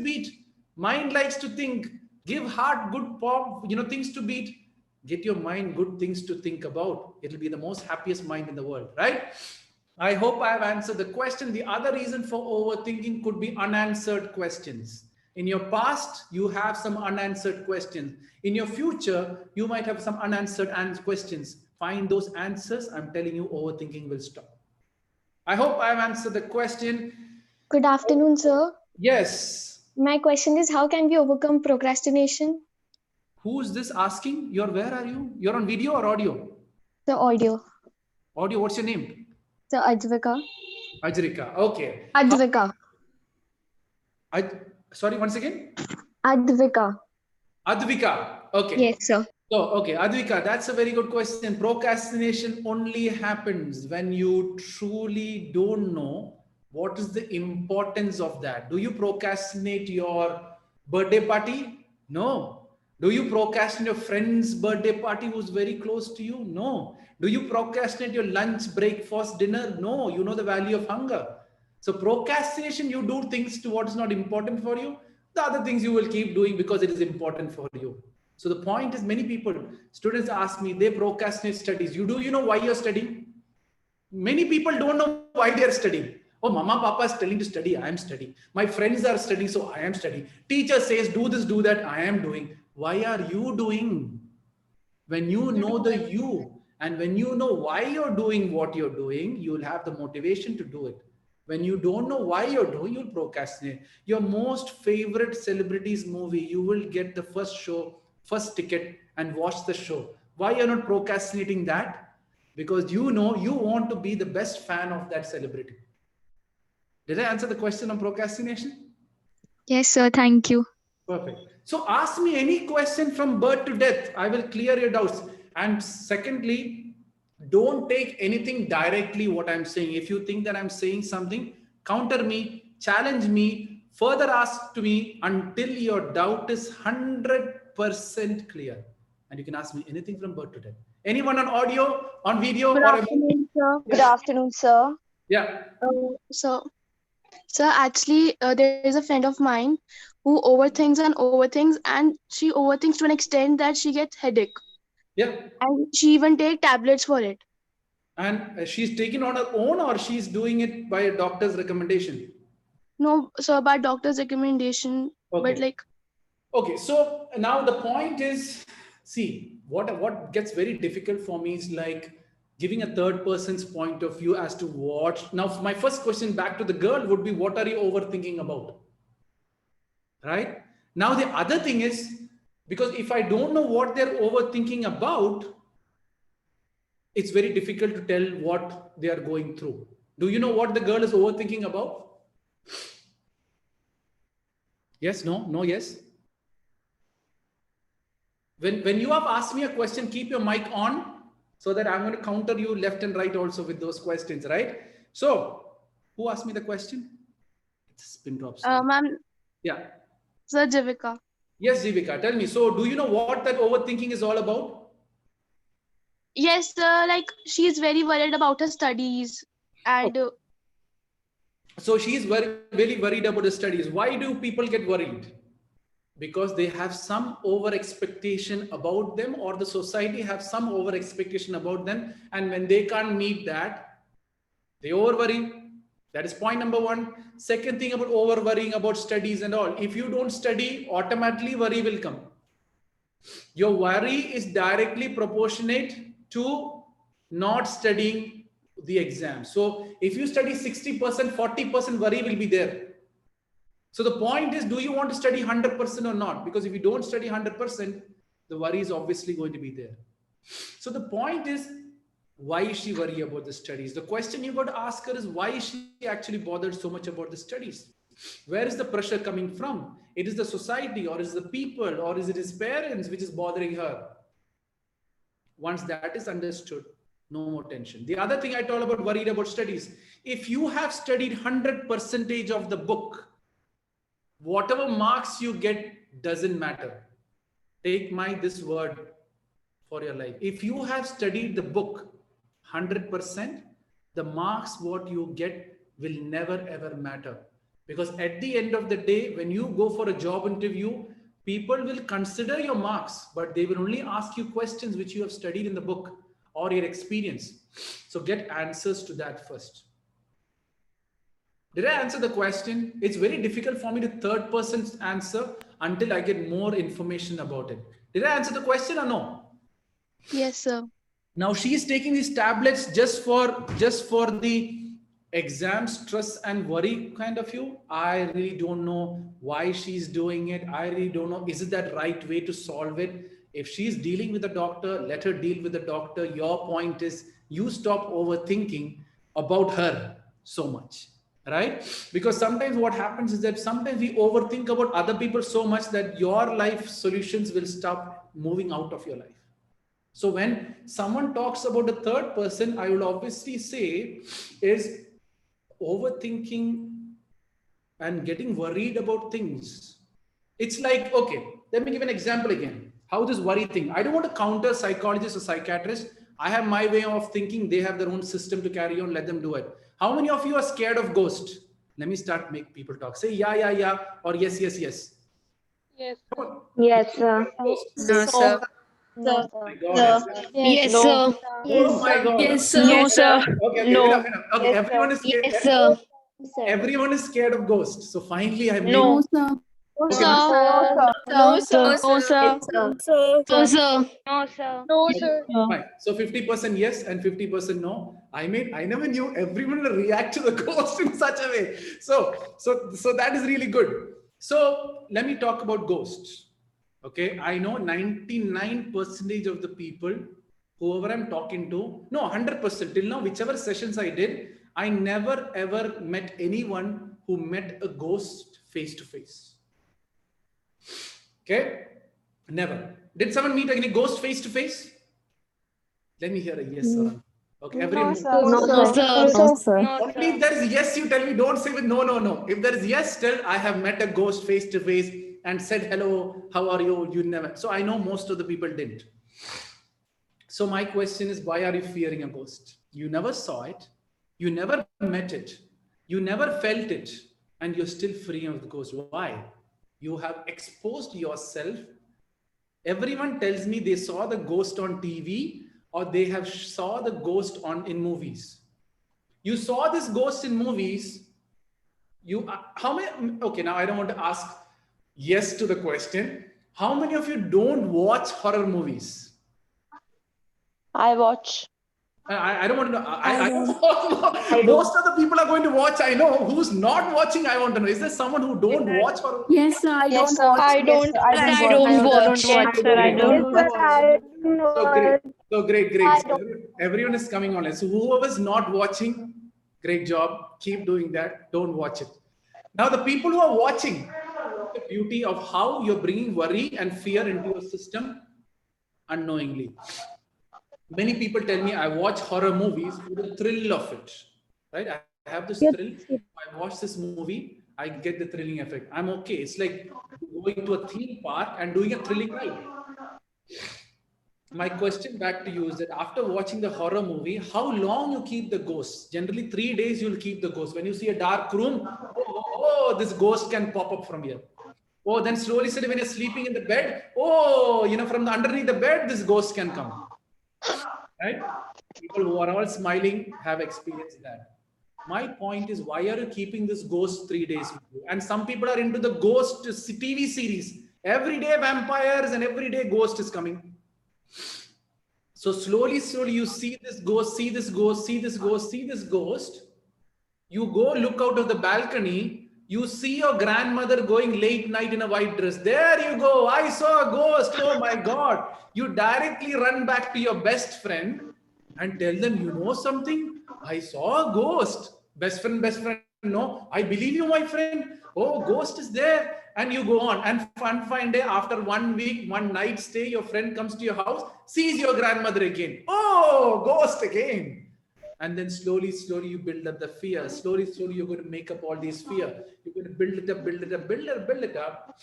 S1: beat. Mind likes to think. Give heart good things to beat. Get your mind good things to think about. It'll be the most happiest mind in the world, right? I hope I have answered the question. The other reason for overthinking could be unanswered questions. In your past, you have some unanswered questions. In your future, you might have some unanswered questions. Find those answers. I'm telling you, overthinking will stop. I hope I've answered the question.
S2: Good afternoon, sir.
S1: Yes.
S2: My question is, how can we overcome procrastination?
S1: Who's this asking? Where are you? You're on video or audio?
S2: The audio.
S1: Audio, what's your name?
S2: The Advika.
S1: Ajrika, okay.
S2: Advika.
S1: Sorry, once again?
S2: Advika.
S1: Advika, okay.
S2: Yes, sir.
S1: So, okay, Advika, that's a very good question. Procrastination only happens when you truly don't know what is the importance of that. Do you procrastinate your birthday party? No. Do you procrastinate your friend's birthday party who's very close to you? No. Do you procrastinate your lunch, breakfast, dinner? No. You know the value of hunger. So procrastination, you do things to what is not important for you. The other things you will keep doing because it is important for you. So the point is, many people, students ask me, they procrastinate studies. You know why you're studying? Many people don't know why they're studying. Oh, mama, papa is telling to study, I am studying. My friends are studying, so I am studying. Teacher says, do this, do that, I am doing. Why are you doing? When you know the you, and when you know why you're doing what you're doing, you'll have the motivation to do it. When you don't know why you're doing, you'll procrastinate. Your most favorite celebrities movie, you will get the first show, first ticket, and watch the show. Why you're not procrastinating that? Because you know you want to be the best fan of that celebrity. Did I answer the question on procrastination?
S2: Yes, sir. Thank you.
S1: Perfect. So ask me any question from birth to death. I will clear your doubts. And secondly, don't take anything directly what I'm saying. If you think that I'm saying something, counter me, challenge me, further ask to me until your doubt is 100% clear. And you can ask me anything from birth to death. Anyone on audio, on video?
S2: Good afternoon, sir.
S3: Good afternoon, sir.
S1: Yeah.
S2: So actually, there is a friend of mine who overthinks, and she overthinks to an extent that she gets headache.
S1: Yeah.
S2: And she even take tablets for it.
S1: And she's taken on her own, or she's doing it by a doctor's recommendation?
S2: No, so by doctor's recommendation,
S1: okay.
S2: But like.
S1: Okay, so now the point is, see, what gets very difficult for me is like, giving a third person's point of view as to what. Now, my first question back to the girl would be, what are you overthinking about? Right? Now, the other thing is, because if I don't know what they're overthinking about, it's very difficult to tell what they are going through. Do you know what the girl is overthinking about? Yes, no, no, yes. When you have asked me a question, keep your mic on so that I'm going to counter you left and right also with those questions, right? So, who asked me the question? It's spin drop.
S2: Ma'am,
S1: Yeah.
S2: Sir Jivika.
S1: Yes, Jivika, tell me. So, do you know what that overthinking is all about?
S2: Yes, sir. Like she's very worried about her studies, and
S1: So, she is very worried about the studies. Why do people get worried? Because they have some over expectation about them, or the society have some over expectation about them, and when they can't meet that, they over worry. That is point number one. Second thing about over worrying about studies and all, if you don't study, automatically worry will come. Your worry is directly proportionate to not studying the exam. So if you study 60%, 40% worry will be there. So the point is, do you want to study 100% or not? Because if you don't study 100%, the worry is obviously going to be there. So the point is, why is she worried about the studies? The question you got to ask her is, why is she actually bothered so much about the studies? Where is the pressure coming from? It is the society, or is it the people, or is it his parents which is bothering her? Once that is understood, no more tension. The other thing I told about worried about studies, if you have studied 100% of the book, whatever marks you get doesn't matter. Take this word for your life. If you have studied the book 100%, the marks what you get will never ever matter. Because at the end of the day, when you go for a job interview, people will consider your marks, but they will only ask you questions which you have studied in the book or your experience. So get answers to that first. Did I answer the question? It's very difficult for me to third person answer until I get more information about it. Did I answer the question or no?
S2: yes, sir.
S1: Now she is taking these tablets just for the exam stress and worry kind of you. I really don't know why she's doing it. I really don't know. Is it that right way to solve it? If she's dealing with the doctor, let her deal with the doctor. Your point is, you stop overthinking about her so much, right? Because sometimes what happens is that sometimes we overthink about other people so much that your life solutions will stop moving out of your life. So when someone talks about the third person, I will obviously say is overthinking and getting worried about things. It's like, okay, let me give an example again. How this worry thing. I don't want to counter psychologists or psychiatrists. I have my way of thinking. They have their own system to carry on. Let them do it. How many of you are scared of ghosts? Let me start make people talk. Say yeah, or yes.
S3: Yes.
S1: Come on.
S4: Yes, sir.
S5: No, sir.
S4: No,
S3: Sir.
S1: My
S4: sir.
S1: God.
S5: Yes,
S4: No.
S5: sir.
S1: Oh my God.
S5: Yes, sir.
S4: No, sir.
S1: Okay,
S4: No.
S1: enough. Okay,
S4: Yes,
S1: everyone
S4: sir.
S1: is scared.
S5: Yes, sir.
S1: Everyone is scared of ghosts. So finally, I made.
S4: No.
S2: No,
S1: Okay,
S2: sir.
S4: No,
S5: No,
S4: sir.
S5: sir.
S4: Yes, sir.
S5: No, sir.
S4: No, sir.
S3: No,
S1: okay,
S3: sir.
S1: fine. So 50% yes and 50% no. I never knew everyone will react to the ghost in such a way. So that is really good. So let me talk about ghosts. Okay, I know 99% of the people, whoever I'm talking to, no, 100% till now, whichever sessions I did, I never ever met anyone who met a ghost face to face. Okay, never. Did someone meet any ghost face to face? Let me hear a yes or no. Okay, everyone.
S4: No, sir.
S5: No, sir.
S4: No, sir.
S1: Only if there is yes, you tell me. Don't say with no. If there is yes, tell I have met a ghost face to face and said hello, how are you? You never. So I know most of the people didn't. So my question is, why are you fearing a ghost? You never saw it, you never met it, you never felt it, and you're still free of the ghost. Why? You have exposed yourself. Everyone tells me they saw the ghost on TV or they have saw the ghost in movies. You saw this ghost in movies. How many? Okay, now I don't want to ask yes to the question. How many of you don't watch horror movies?
S4: I watch.
S1: I don't want to know.
S4: I don't.
S1: I most of the people are going to watch. I know who's not watching. I want to know. Is there someone who don't watch for?
S4: Yes, sir. I
S2: Yes,
S4: don't
S2: sir.
S4: watch.
S3: I
S2: Yes,
S3: don't
S2: sir. I
S5: But
S2: don't
S5: I
S2: watch.
S5: don't
S2: I also
S5: watch.
S2: don't watch.
S3: watch, sir. I
S1: Great.
S3: don't
S4: Yes, sir. I
S1: So great.
S4: don't.
S1: So great. So everyone is coming online. So whoever's not watching, great job. Keep doing that. Don't watch it. Now the people who are watching, the beauty of how you're bringing worry and fear into your system unknowingly. Many people tell me I watch horror movies for the thrill of it. Right? I have this thrill. I watch this movie, I get the thrilling effect. I'm okay. It's like going to a theme park and doing a thrilling ride. My question back to you is that after watching the horror movie, how long you keep the ghost? Generally, 3 days you'll keep the ghost. When you see a dark room, this ghost can pop up from here. Oh, then slowly, when you're sleeping in the bed, from the underneath the bed, this ghost can come. Right? People who are all smiling have experienced that. My point is, why are you keeping this ghost 3 days with you? And some people are into the ghost TV series. Every day vampires and every day ghost is coming. So slowly, you see this ghost, see this ghost, see this ghost, see this ghost. You go look out of the balcony. You see your grandmother going late night in a white dress. There you go. I saw a ghost. Oh my God. You directly run back to your best friend and tell them, you know something? I saw a ghost. Best friend, no, I believe you, my friend. Oh, ghost is there. And you go on. And fine day, after 1 week, one night stay, your friend comes to your house, sees your grandmother again. Oh, ghost again. And then slowly you build up the fear. Slowly you're going to make up all these fear. You're going to build it up.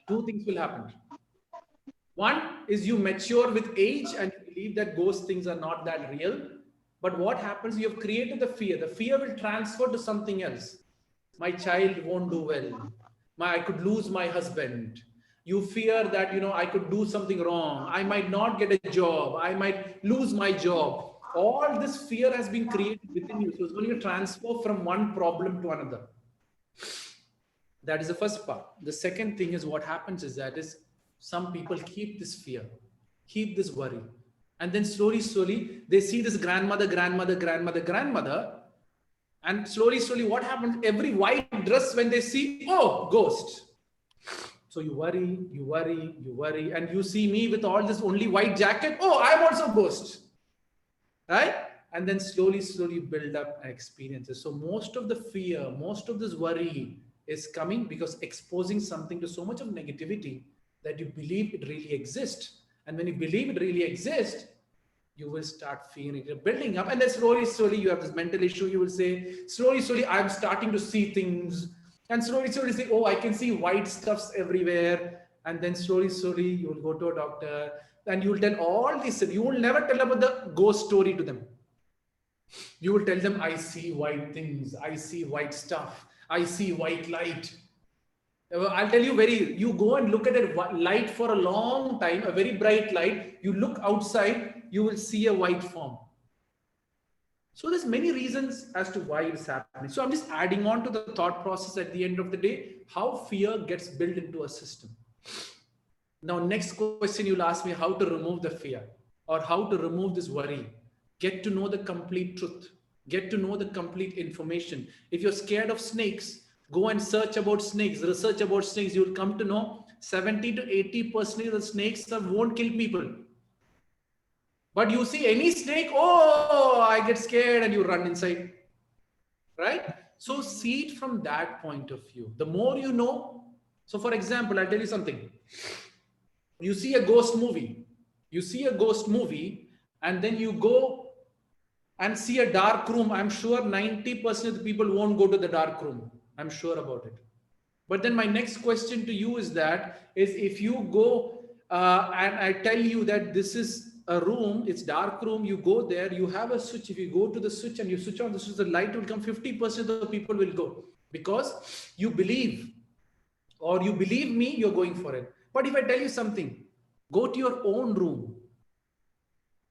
S1: Two things will happen. One is you mature with age and you believe that ghost things are not that real. But what happens? You have created the fear. The fear will transfer to something else. My child won't do well. I could lose my husband. You fear that, I could do something wrong. I might not get a job. I might lose my job. All this fear has been created within you. So it's going to transfer from one problem to another. That is the first part. The second thing is what happens is some people keep this fear, keep this worry. And then slowly, they see this grandmother. And slowly, what happens? Every white dress, when they see, oh, ghost. So you worry. And you see me with all this only white jacket. Oh, I'm also ghost. Right? And then slowly build up experiences. So most of the fear, most of this worry is coming because exposing something to so much of negativity that you believe it really exists. And when you believe it really exists, you will start feeling it building up. And then slowly you have this mental issue. You will say, slowly, I'm starting to see things. And slowly say, oh, I can see white stuffs everywhere. And then slowly you will go to a doctor and you will tell all this. You will never tell about the ghost story to them. You will tell them, I see white things. I see white stuff. I see white light. I'll tell you you go and look at a light for a long time, a very bright light. You look outside, you will see a white form. So there's many reasons as to why it's happening. So I'm just adding on to the thought process at the end of the day, how fear gets built into a system. Now, next question you'll ask me, how to remove the fear or how to remove this worry. Get to know the complete truth. Get to know the complete information. If you're scared of snakes, go and search about snakes, research about snakes. You'll come to know 70 to 80% of the snakes won't kill people. But you see any snake, oh, I get scared, and you run inside. Right? So see it from that point of view. The more you know. So for example, I'll tell you something. You see a ghost movie. And then you go and see a dark room. I'm sure 90% of the people won't go to the dark room. I'm sure about it. But then my next question to you is if you go and I tell you that this is a room, it's dark room, you go there, you have a switch. If you go to the switch and you switch on the switch, the light will come, 50% of the people will go because you believe, or you believe me, you're going for it. But if I tell you something, go to your own room,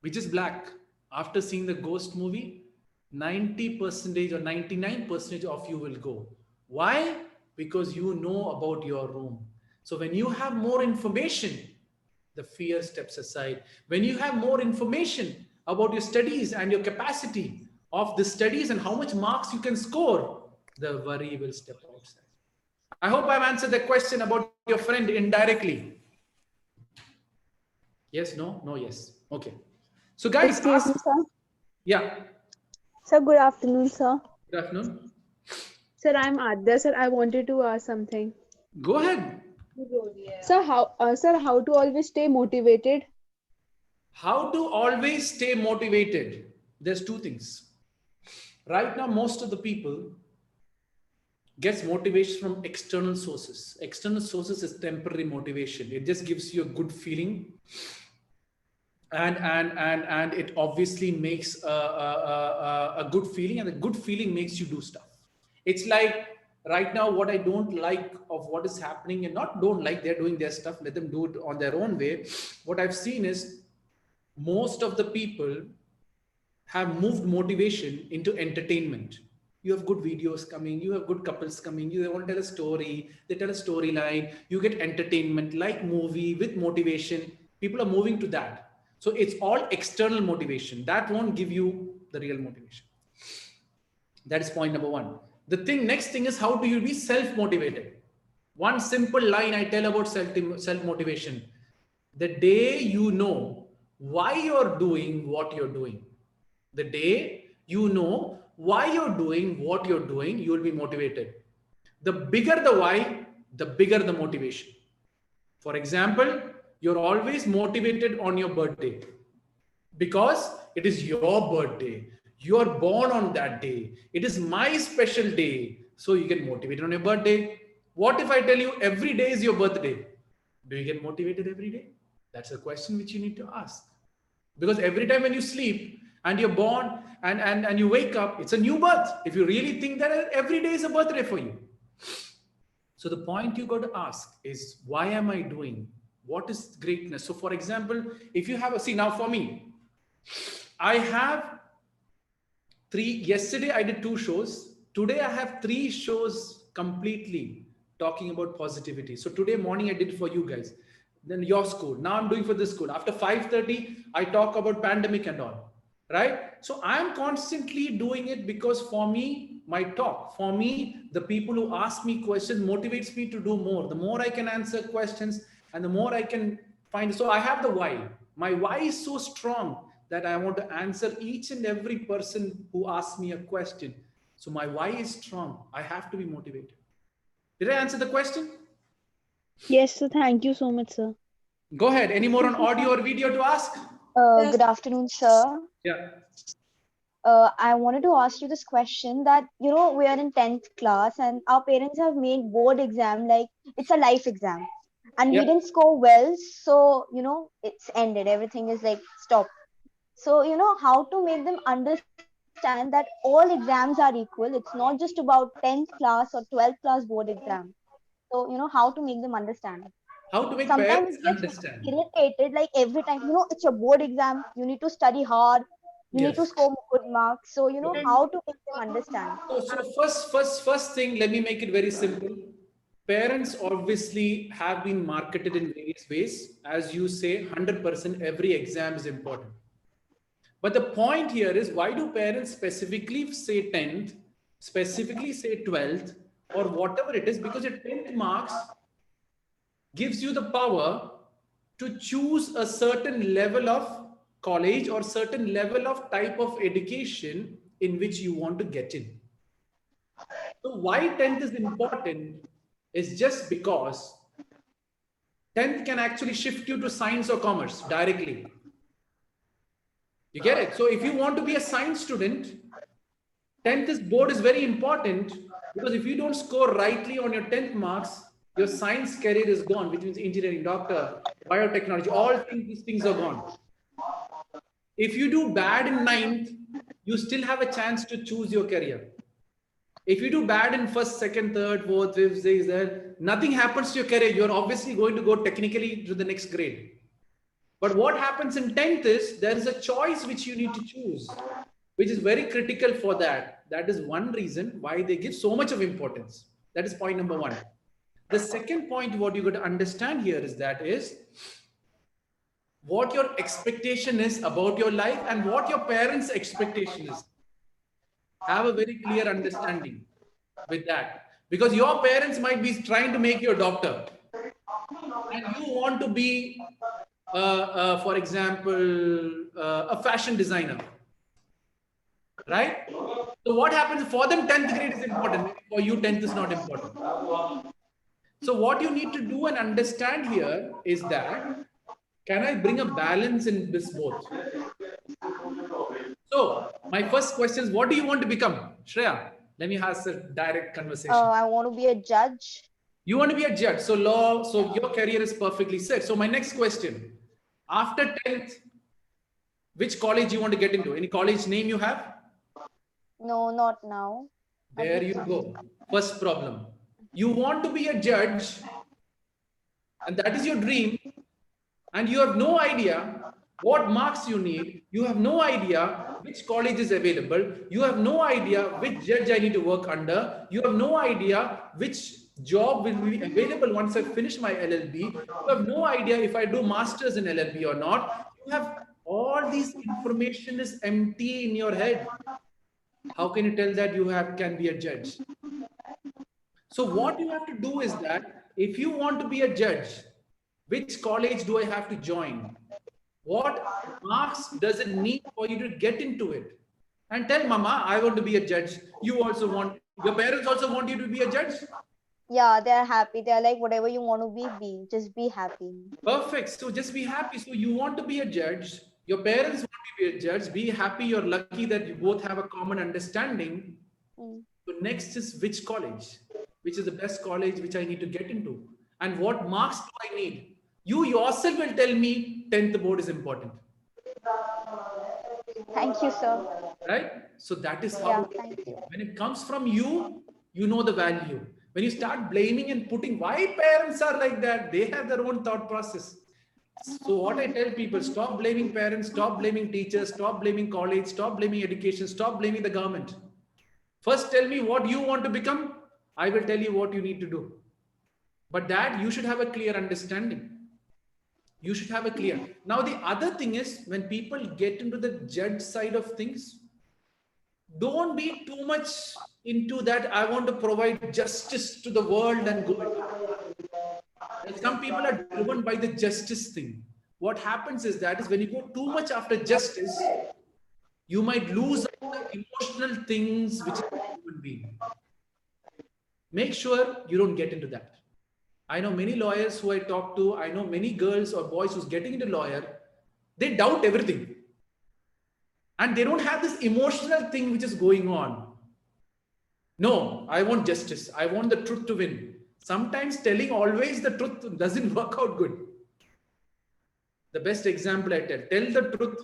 S1: which is black. After seeing the ghost movie, 90% or 99% of you will go. Why? Because you know about your room. So when you have more information, the fear steps aside. When you have more information, about your studies and your capacity of the studies and how much marks you can score, the worry will step outside. I hope I've answered the question about your friend indirectly. Yes, no, no, yes. Okay. So guys,
S4: Excuse
S1: ask.
S4: me, sir.
S1: Yeah.
S4: Sir, good afternoon, sir.
S1: Good afternoon.
S4: Sir, I'm Adya. Sir, I wanted to ask something.
S1: Go ahead.
S4: Sir, how to always stay motivated?
S1: How to always stay motivated? There's two things. Right now, most of the people gets motivation from external sources. External sources is temporary motivation. It just gives you a good feeling, and it obviously makes a good feeling, and the good feeling makes you do stuff. It's like right now, what I don't like of what is happening, and not don't like, they're doing their stuff, let them do it on their own way. What I've seen is most of the people have moved motivation into entertainment. You have good videos coming, you have good couples coming, you want to tell a story, they tell a storyline, you get entertainment like movie with motivation. People are moving to that. So it's all external motivation. That won't give you the real motivation. That is point number one. The next thing is, how do you be self-motivated? One simple line I tell about self-motivation. The day you know why you're doing what you're doing, the day you know why you're doing what you're doing, you will be motivated. The bigger the why, the bigger the motivation. For example, you're always motivated on your birthday because it is your birthday. You are born on that day. It is my special day. So you get motivated on your birthday. What if I tell you every day is your birthday? Do you get motivated every day? That's a question which you need to ask. Because every time when you sleep and you're born and you wake up, it's a new birth. If you really think that every day is a birthday for you. So the point you got to ask is, why am I doing? What is greatness? So for example, if you have a, see now for me, I have yesterday I did 2 shows. Today I have 3 shows completely talking about positivity. So today morning I did for you guys. Then your school. Now I'm doing for this school. After 5:30, I talk about pandemic and all. Right? So I'm constantly doing it because for me, my talk, for me, the people who ask me questions motivates me to do more. The more I can answer questions and the more I can find. So I have the why. My why is so strong that I want to answer each and every person who asks me a question. So my why is strong. I have to be motivated. Did I answer the question?
S4: Yes, sir. Thank you so much, sir.
S1: Go ahead. Any more on audio or video to ask?
S6: Good afternoon, sir.
S1: Yeah.
S6: I wanted to ask you this question that, we are in 10th class and our parents have made board exam like it's a life exam. And we
S1: Yeah.
S6: didn't score well. So, it's ended. Everything is like stopped. So, how to make them understand that all exams are equal. It's not just about 10th class or 12th class board exam. So, how to make them understand.
S1: How to make
S6: Sometimes
S1: parents
S6: it gets
S1: understand.
S6: irritated, like every time, it's a board exam, you need to study hard, you need to
S1: Yes.
S6: score good marks. So,
S1: Okay.
S6: how to make them understand.
S1: So first thing, let me make it very simple. Parents obviously have been marketed in various ways. As you say, 100% every exam is important. But the point here is, why do parents specifically say 10th, specifically say 12th, or whatever it is? Because your 10th marks gives you the power to choose a certain level of college or certain level of type of education in which you want to get in. So why 10th is important is just because 10th can actually shift you to science or commerce directly. You get it? So if you want to be a science student, 10th board is very important, because if you don't score rightly on your 10th marks, your science career is gone, which means engineering, doctor, biotechnology, all things, these things are gone. If you do bad in 9th, you still have a chance to choose your career. If you do bad in 1st, 2nd, 3rd, 4th, 5th, 6th, nothing happens to your career. You're obviously going to go technically to the next grade. But what happens in 10th is, there is a choice which you need to choose, which is very critical for that. That is one reason why they give so much of importance. That is point number 1. The second point, what you got to understand here is what your expectation is about your life and what your parents' expectation is. Have a very clear understanding with that. Because your parents might be trying to make you a doctor and you want to be, for example, a fashion designer, right? So what happens for them? 10th grade is important. Maybe for you, 10th is not important. So what you need to do and understand here is that, can I bring a balance in this both? So my first question is, what do you want to become? Shreya, let me ask a direct conversation.
S6: I want to be a judge.
S1: You want to be a judge. So law, so your career is perfectly set. So my next question, after 10th, which college you want to get into? Any college name you have?
S6: No, not now.
S1: There you go. First problem. You want to be a judge, and that is your dream, and you have no idea what marks you need. You have no idea which college is available. You have no idea which judge I need to work under. You have no idea which job will be available once I finish my LLB. You have no idea if I do masters in LLB or not. You have all these information is empty in your head. How can you tell that you can be a judge? So what you have to do is that if you want to be a judge, which college do I have to join? What marks does it need for you to get into it? And tell mama, I want to be a judge. You also want, your parents also want you to be a judge?
S6: Yeah, they're happy. They're like, whatever you want to be. Just be happy.
S1: Perfect. So just be happy. So you want to be a judge. Your parents want you to be a judge. Be happy. You're lucky that you both have a common understanding. So next is which college, which is the best college which I need to get into, and what marks do I need? You yourself will tell me 10th board is important.
S6: Thank you, sir.
S1: Right? So that is how,
S6: Yeah, thank you.
S1: when it comes from you, you know the value. When you start blaming and putting why parents are like that, they have their own thought process. So what I tell people, stop blaming parents, stop blaming teachers, stop blaming college, stop blaming education, stop blaming the government. First, tell me what you want to become. I will tell you what you need to do. But that you should have a clear understanding. You should have a clear. Now, the other thing is, when people get into the judge side of things, don't be too much into that. I want to provide justice to the world and go. Some people are driven by the justice thing. What happens is that when you go too much after justice, you might lose the emotional things which is a human being. Make sure you don't get into that. I know many lawyers who I talk to. I know many girls or boys who's getting into lawyer. They doubt everything. And they don't have this emotional thing which is going on. No, I want justice. I want the truth to win. Sometimes telling always the truth doesn't work out good. The best example I tell the truth,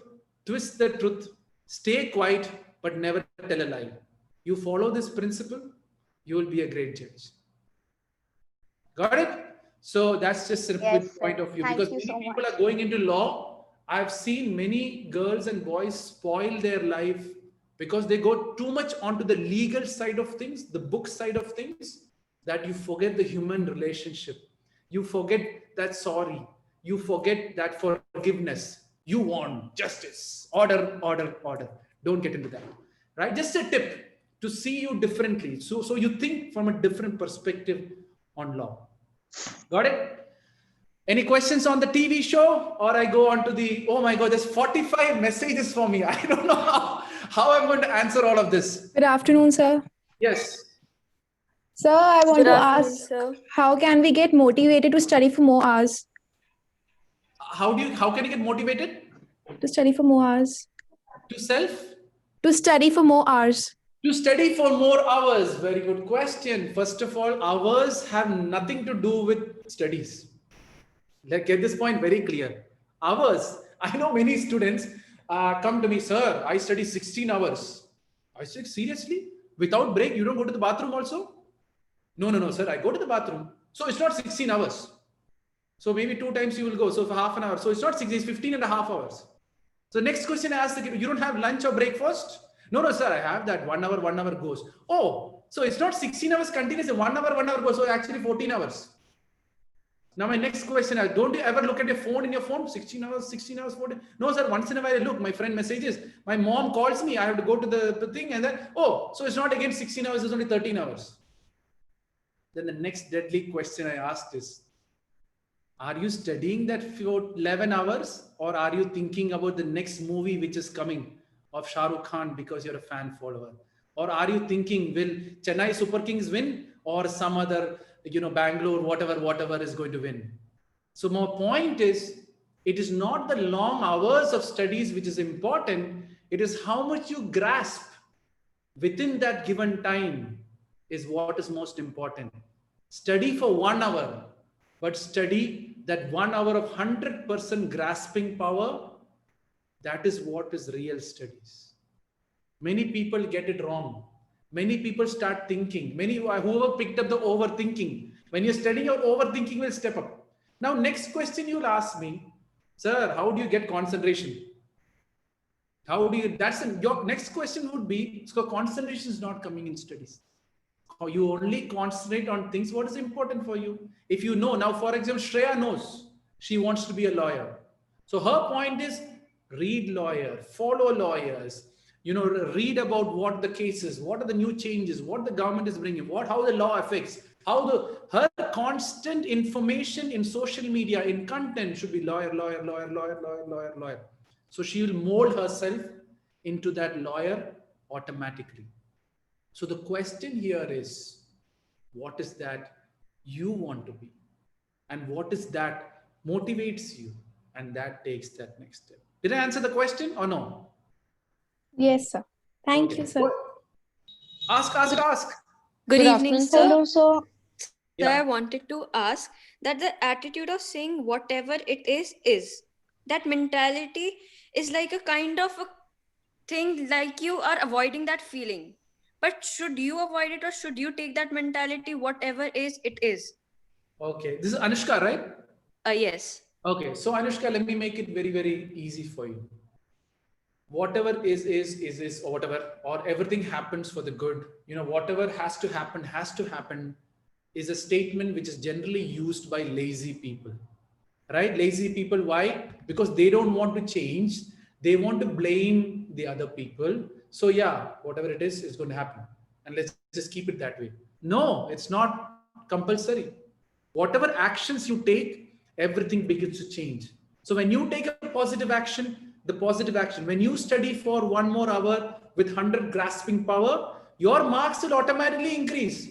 S1: twist the truth, stay quiet, but never tell a lie. You follow this principle, you will be a great judge. Got it? So that's just a quick point of view. Because many people are going into law. I've seen many girls and boys spoil their life because they go too much onto the legal side of things, the book side of things, that you forget the human relationship. You forget that sorry. You forget that forgiveness. You want justice, order, order, order. Don't get into that, right? Just a tip to see you differently. So you think from a different perspective on law. Got it? Any questions on the TV show? Or I go on to the, oh my God, there's 45 messages for me. I don't know how I'm going to answer all of this.
S4: Good afternoon, sir.
S1: Yes.
S4: Sir, I want to ask, how can we get motivated to study for more hours?
S1: How can you get motivated?
S4: To study for more hours.
S1: To
S4: study for more hours.
S1: To study for more hours. Very good question. First of all, hours have nothing to do with studies. Let's get this point very clear. Hours. I know many students come to me, sir, I study 16 hours. I said, seriously? Without break, you don't go to the bathroom also? No, sir, I go to the bathroom. So it's not 16 hours. So maybe 2 times you will go. So for half an hour. So it's not 16, it's 15 and a half hours. So next question I ask the kid, you don't have lunch or breakfast? No, sir, I have that 1 hour goes. Oh, so it's not 16 hours continuous, 1 hour goes. So actually 14 hours. Now my next question is, don't you ever look at your phone in your phone? 16 hours, 16 hours, 14. No, sir. Once in a while I look, my friend messages. My mom calls me. I have to go to the thing and then, oh, so it's not again 16 hours, it's only 13 hours. Then the next deadly question I asked is, are you studying that for 11 hours or are you thinking about the next movie which is coming of Shah Rukh Khan because you're a fan follower? Or are you thinking, will Chennai Super Kings win or some other, Bangalore, whatever is going to win? So my point is, it is not the long hours of studies which is important. It is how much you grasp within that given time is what is most important. Study for 1 hour, but study that 1 hour of 100% grasping power. That is what is real studies. Many people get it wrong. Many people start thinking. Whoever picked up the overthinking. When you're studying, your overthinking will step up. Now, next question you'll ask me, sir, how do you get concentration? How do you, your next question would be, so concentration is not coming in studies. You only concentrate on things what is important for you. If you know, now for example, Shreya knows she wants to be a lawyer. So her point is read lawyer, follow lawyers, read about what the cases, what are the new changes, what the government is bringing, how the law affects, her constant information in social media, in content should be lawyer. So she will mold herself into that lawyer automatically. So the question here is, what is that you want to be? And what is that motivates you? And that takes that next step. Did I answer the question or no?
S4: Yes, sir. Thank you, sir.
S1: Ask.
S5: Good evening, sir.
S6: Hello, sir.
S5: So I wanted to ask that the attitude of saying whatever it is. That mentality is like a kind of a thing, like you are avoiding that feeling. But should you avoid it or should you take that mentality, whatever is, it is?
S1: Okay. This is Anushka, right?
S5: Yes.
S1: Okay. So Anushka, let me make it very, very easy for you. Whatever is, or whatever, or everything happens for the good. Whatever has to happen is a statement which is generally used by lazy people, right? Lazy people, why? Because they don't want to change. They want to blame the other people. So yeah, whatever it is going to happen. And let's just keep it that way. No, it's not compulsory. Whatever actions you take, everything begins to change. So when you take a positive action, when you study for 1 more hour with 100 grasping power, your marks will automatically increase.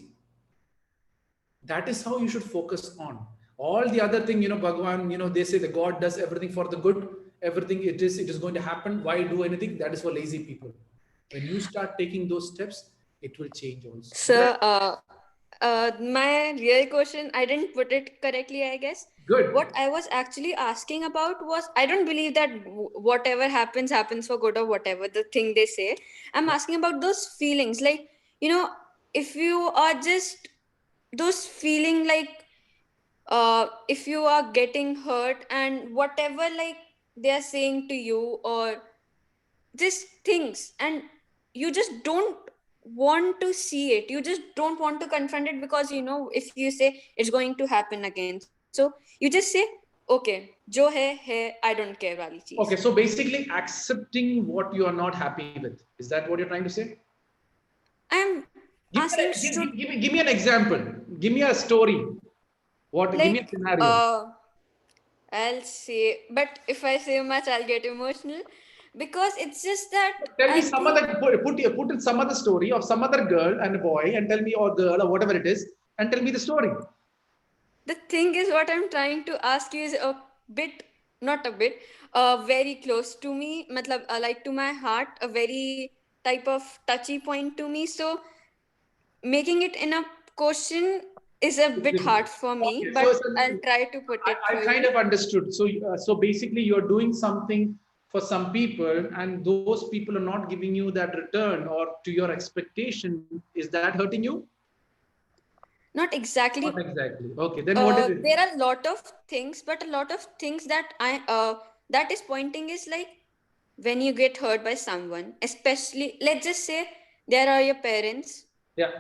S1: That is how you should focus on. All the other thing, Bhagwan, they say the God does everything for the good. Everything it is going to happen. Why do anything? That is for lazy people. When you start taking those steps, it will change also.
S5: Sir, my real question, I didn't put it correctly, I guess.
S1: Good.
S5: What I was actually asking about was, I don't believe that whatever happens for good or whatever the thing they say. I'm asking about those feelings. Like, if you are just those feeling like, if you are getting hurt and whatever like they are saying to you or just things, and you just don't want to see it, you just don't want to confront it, because if you say it's going to happen again, so you just say okay, jo hai, I don't care wali cheez.
S1: Okay, so basically accepting what you are not happy with. Is that what you're trying to say?
S5: I'm asking,
S1: give me an example. Give me a story. Give me a scenario.
S5: I'll say, but if I say much, I'll get emotional, because it's just that.
S1: Tell me some other, put in some other story of some other girl and a boy, and tell me, or girl or whatever it is, and tell me the story.
S5: The thing is, what I'm trying to ask you is very close to me, like to my heart, a very type of touchy point to me. So making it in a question is a bit hard for me,
S1: Okay,
S5: but I'll try to put it.
S1: I kind of understood. So basically, you're doing something for some people, and those people are not giving you that return or to your expectation. Is that hurting you?
S5: Not exactly.
S1: Not exactly. Okay, then what is it?
S5: There are a lot of things, but a lot of things that that is pointing is like when you get hurt by someone, especially let's just say there are your parents.
S1: Yeah.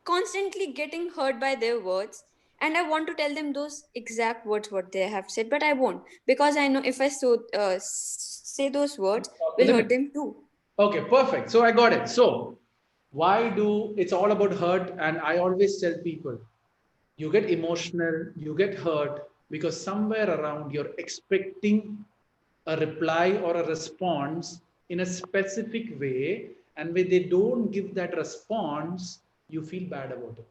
S5: Constantly getting hurt by their words, and I want to tell them those exact words what they have said, but I won't, because I know if I say those words will hurt them too.
S1: Okay, perfect. So I got it. So why do it's all about hurt? And I always tell people, you get emotional, you get hurt because somewhere around you're expecting a reply or a response in a specific way. And when they don't give that response, you feel bad about it.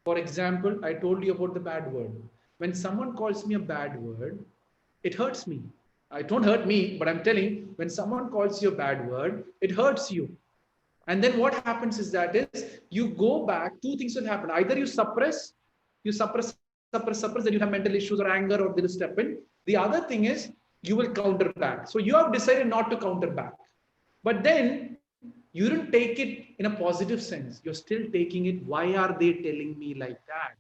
S1: For example, I told you about the bad word. When someone calls me a bad word, it hurts me. It don't hurt me, but I'm telling, when someone calls you a bad word, it hurts you. And then what happens is that is you go back, two things will happen. Either you suppress, then you have mental issues or anger or they'll step in. The other thing is you will counter back. So you have decided not to counter back. But then you didn't take it in a positive sense. You're still taking it. Why are they telling me like that?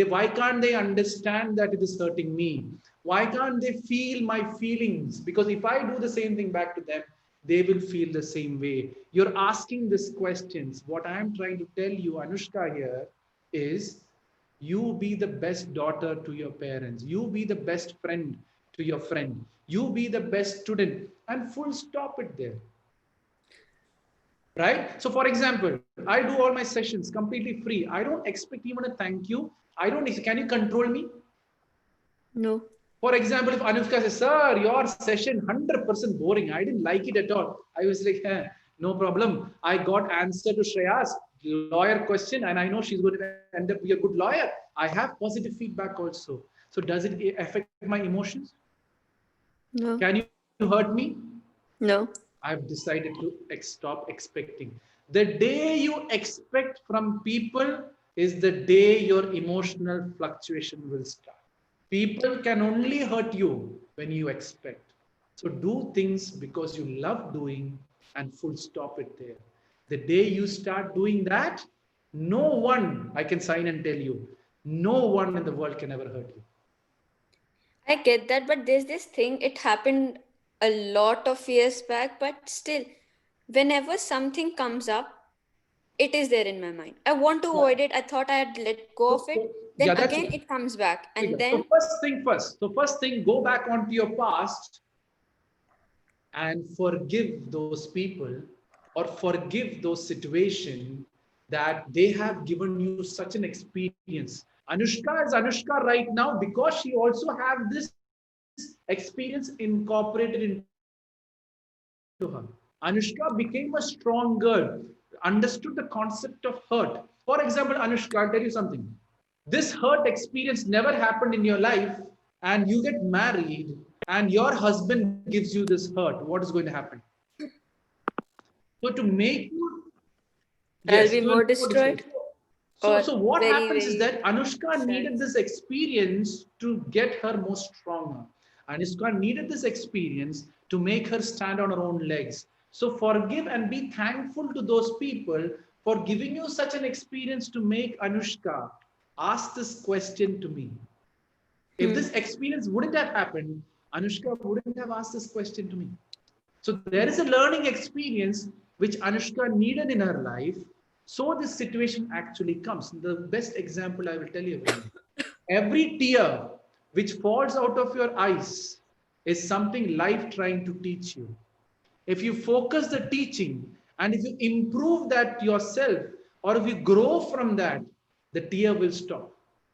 S1: Why can't they understand that it is hurting me? Why can't they feel my feelings? Because if I do the same thing back to them, they will feel the same way. You're asking these questions. What I'm trying to tell you, Anushka, here is you be the best daughter to your parents. You be the best friend to your friend. You be the best student. And full stop it there. Right? So for example, I do all my sessions completely free. I don't expect even a thank you. Can you control me?
S5: No.
S1: For example, if Anushka says, sir, your session 100% boring. I didn't like it at all. I was like, no problem. I got answer to Shreya's lawyer question and I know she's going to end up be a good lawyer. I have positive feedback also. So does it affect my emotions?
S5: No.
S1: Can you hurt me?
S5: No.
S1: I've decided to stop expecting. The day you expect from people is the day your emotional fluctuation will start. People can only hurt you when you expect. So do things because you love doing and full stop it there. The day you start doing that, no one, I can sign and tell you, no one in the world can ever hurt you.
S5: I get that, but there's this thing, it happened a lot of years back, but still, whenever something comes up, it is there in my mind. I want to avoid it. I thought I had let go of it. Then again, it comes back. And then.
S1: So first thing first. So first thing, go back onto your past and forgive those people or forgive those situations that they have given you such an experience. Anushka is Anushka right now because she also have this experience incorporated into her. Anushka became a strong girl, understood the concept of hurt. For example, Anushka, I'll tell you something. This hurt experience never happened in your life, and you get married, and your husband gives you this hurt. What is going to happen? So to make you,
S5: I'll be more destroyed.
S1: So what happens is that Anushka needed this experience to get her more stronger. Anushka needed this experience to make her stand on her own legs. So forgive and be thankful to those people for giving you such an experience to make Anushka ask this question to me. If this experience wouldn't have happened, Anushka wouldn't have asked this question to me. So there is a learning experience which Anushka needed in her life. So this situation actually comes. The best example I will tell you about. Every tear which falls out of your eyes is something life trying to teach you. If you focus the teaching and if you improve that yourself or if you grow from that, the tear will stop.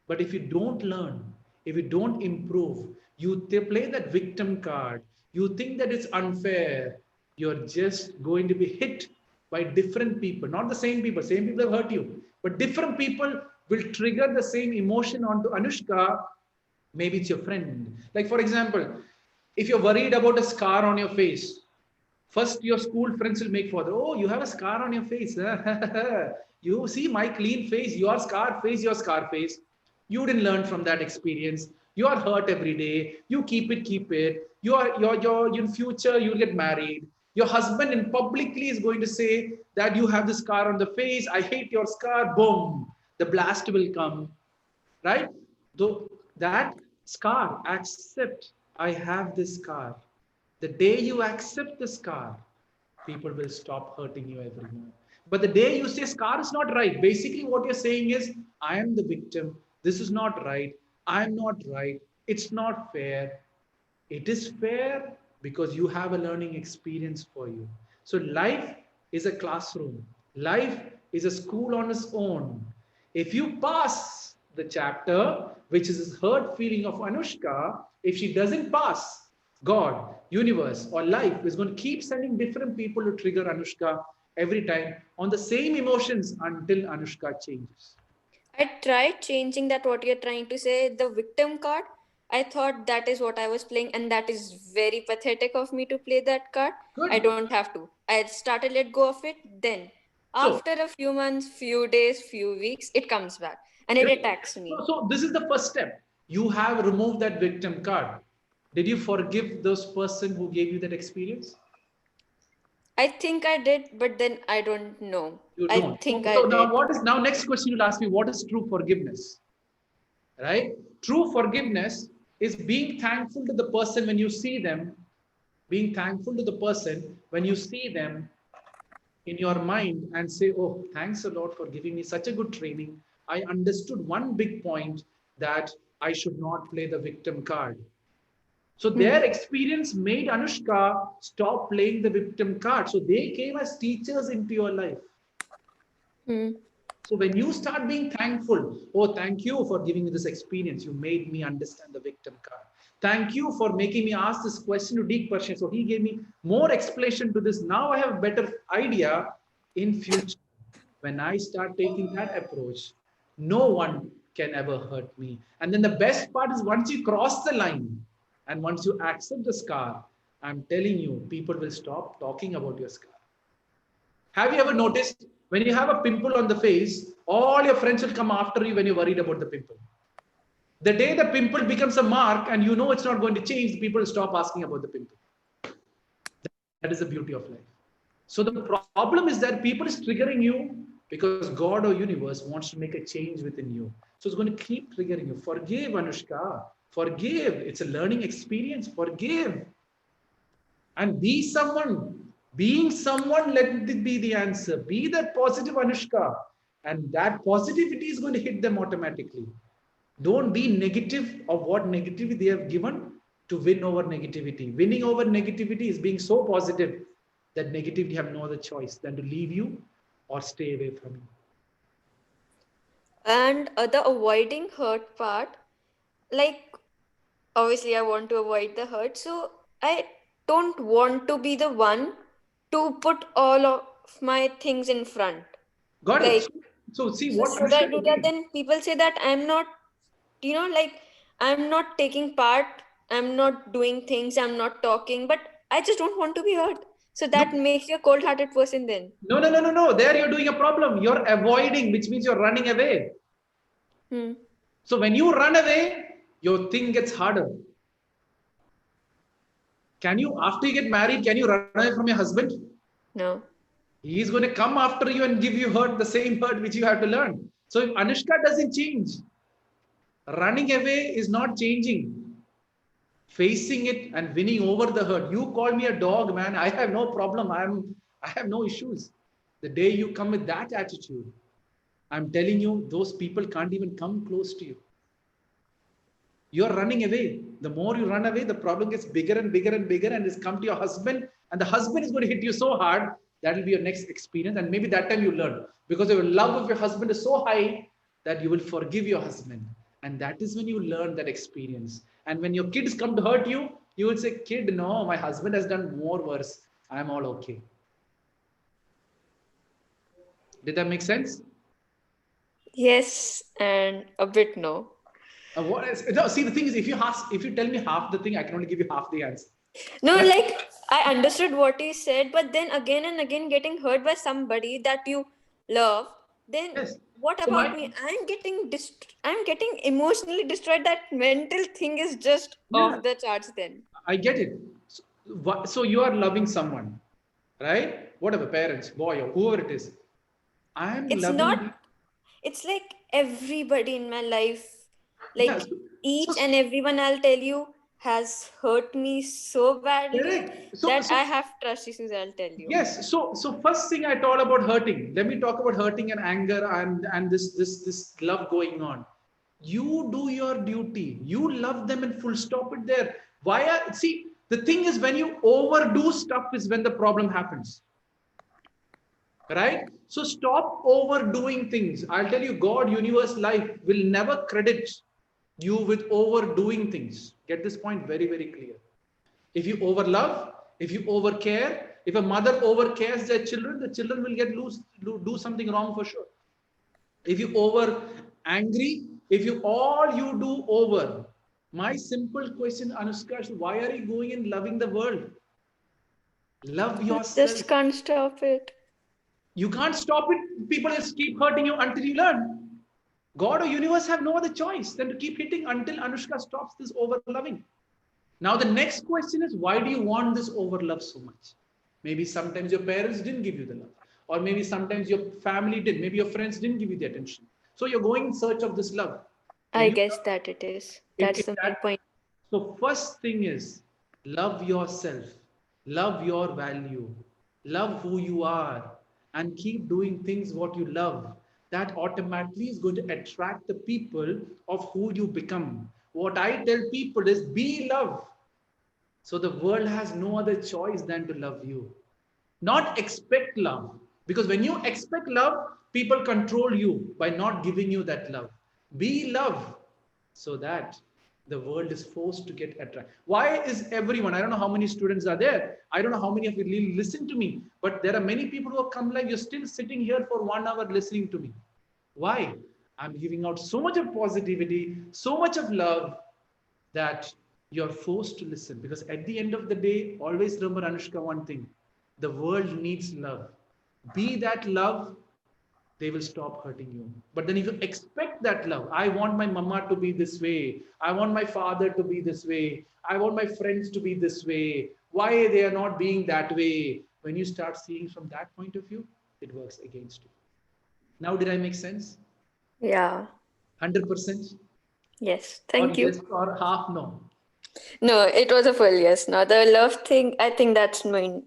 S1: But if you don't learn, if you don't improve, you play that victim card, you think that it's unfair, you're just going to be hit by different people, not the same people have hurt you, but different people will trigger the same emotion onto Anushka. Maybe it's your friend. Like for example, if you're worried about a scar on your face, first your school friends will make further, oh, you have a scar on your face. You see my clean face, your scar face, your scar face. You didn't learn from that experience. You are hurt every day. You keep it. You're in future, you'll get married. Your husband in publicly is going to say that you have the scar on the face. I hate your scar. Boom. The blast will come. Right? Though that scar, accept I have this scar. The day you accept the scar, people will stop hurting you every more. But the day you say scar is not right, basically what you're saying is, I am the victim, this is not right, I'm not right, it's not fair. It is fair because you have a learning experience for you. So life is a classroom. Life is a school on its own. If you pass the chapter, which is this hurt feeling of Anushka, if she doesn't pass, God, universe, or life is going to keep sending different people to trigger Anushka every time on the same emotions until Anushka changes.
S5: I tried changing that, what you're trying to say, the victim card. I thought that is what I was playing, and that is very pathetic of me to play that card. I
S1: Good.
S5: don't have to. I started let go of it. Then,
S1: So,
S5: after a few months, few days, few weeks, it comes back and it
S1: great.
S5: attacks me.
S1: So this is the first step. You have removed that victim card. Did you forgive those person who gave you that experience?
S5: I think I did, but then I don't know.
S1: You
S5: I
S1: don't.
S5: think
S1: So
S5: I
S1: now
S5: did.
S1: what is now next question you'll ask me, what is true forgiveness? Right? True forgiveness is being thankful to the person when you see them, being thankful to the person when you see them in your mind and say, oh, thanks a lot for giving me such a good training. I understood one big point, that I should not play the victim card. So their experience made Anushka stop playing the victim card. So they came as teachers into your life.
S5: Hmm.
S1: So when you start being thankful, oh, thank you for giving me this experience. You made me understand the victim card. Thank you for making me ask this question to Deek Pershin. So he gave me more explanation to this. Now I have a better idea in future. When I start taking that approach, no one can ever hurt me. And then the best part is once you cross the line and once you accept the scar, I'm telling you, people will stop talking about your scar. Have you ever noticed when you have a pimple on the face, all your friends will come after you when you're worried about the pimple? The day the pimple becomes a mark and you know it's not going to change, people will stop asking about the pimple. That is the beauty of life. So the problem is that people is triggering you because God or universe wants to make a change within you. So it's going to keep triggering you. Forgive, Anushka. Forgive. It's a learning experience. Forgive. And be someone. Being someone, let it be the answer. Be that positive Anushka. And that positivity is going to hit them automatically. Don't be negative of what negativity they have given to win over negativity. Winning over negativity is being so positive that negativity have no other choice than to leave you or stay away from you.
S5: And the avoiding hurt part, like, obviously I want to avoid the hurt, so I don't want to be the one to put all of my things in front.
S1: Got it?
S5: Like,
S1: So see
S5: so
S1: what
S5: should I
S1: Anushka
S5: do that?
S1: again.
S5: Then people say that I'm not, like, I'm not taking part, I'm not doing things, I'm not talking, but I just don't want to be hurt. So
S1: No,
S5: that makes you a cold-hearted person then.
S1: no. There you're doing a problem. You're avoiding, which means you're running away.
S5: Hmm.
S1: So when you run away, your thing gets harder. Can you, after you get married, can you run away from your husband?
S5: No.
S1: He's going to come after you and give you hurt, the same hurt which you have to learn. So if Anushka doesn't change, running away is not changing. Facing it and winning over the hurt. You call me a dog, man. I have no problem. I have no issues. The day you come with that attitude, I'm telling you, those people can't even come close to you. You're running away. The more you run away, the problem gets bigger and bigger and bigger, and it's come to your husband, and the husband is going to hit you so hard. That will be your next experience, and maybe that time you learn, because your love of your husband is so high that you will forgive your husband, and that is when you learn that experience. And when your kids come to hurt you, you will say, "Kid, no, my husband has done more worse. I'm all okay." Did that make sense?
S5: Yes, and a bit no.
S1: What is, no, see, the thing is, if you tell me half the thing, I can only give you half the answer.
S5: No, like, I understood what you said, but then again and again getting hurt by somebody that you love, then
S1: Yes.
S5: what
S1: So
S5: about
S1: my,
S5: me? I'm getting emotionally destroyed. That mental thing is just
S1: yeah,
S5: off the charts then.
S1: I get it. So you are loving someone, right? Whatever, parents, boy, or whoever it is. I'm
S5: It's
S1: loving.
S5: not, it's like everybody in my life,
S1: Yeah.
S5: like each and everyone, I'll tell you, has hurt me so badly
S1: Correct.
S5: that I have trust issues, I'll tell you.
S1: Yes. So first thing I told about hurting. Let me talk about hurting and anger and this love going on. You do your duty. You love them and full stop it there. See, the thing is, when you overdo stuff is when the problem happens. Right? So stop overdoing things. I'll tell you, God, universe, life will never credit you with overdoing things. Get this point very, very clear. If you overlove, if you overcare, if a mother overcares their children, the children will do something wrong for sure. If you over angry, if you all you do over. My simple question, Anushka, why are you going and loving the world? Love yourself.
S5: Just can't stop it.
S1: You can't stop it. People just keep hurting you until you learn. God or universe have no other choice than to keep hitting until Anushka stops this over loving. Now the next question is, why do you want this over love so much? Maybe sometimes your parents didn't give you the love, or maybe sometimes your family did, maybe your friends didn't give you the attention. So you're going in search of this love.
S5: I guess that it is. That's the main point.
S1: So first thing is, love yourself, love your value, love who you are, and keep doing things what you love. That automatically is going to attract the people of who you become. What I tell people is, be love. So the world has no other choice than to love you. Not expect love. Because when you expect love, people control you by not giving you that love. Be love so that the world is forced to get attracted. Why is everyone, I don't know how many students are there. I don't know how many of you really listen to me, but there are many people who have come live. You're still sitting here for 1 hour listening to me. Why? I'm giving out so much of positivity, so much of love that you're forced to listen. Because at the end of the day, always remember, Anushka, one thing. The world needs love. Be that love, they will stop hurting you. But then if you expect that love, I want my mama to be this way, I want my father to be this way, I want my friends to be this way, why they are not being that way? When you start seeing from that point of view, it works against you. Now, did I make sense?
S5: Yeah.
S1: 100%?
S5: Yes. Thank you.
S1: Yes or half no?
S5: No, it was a full yes. Now the love thing, I think that's main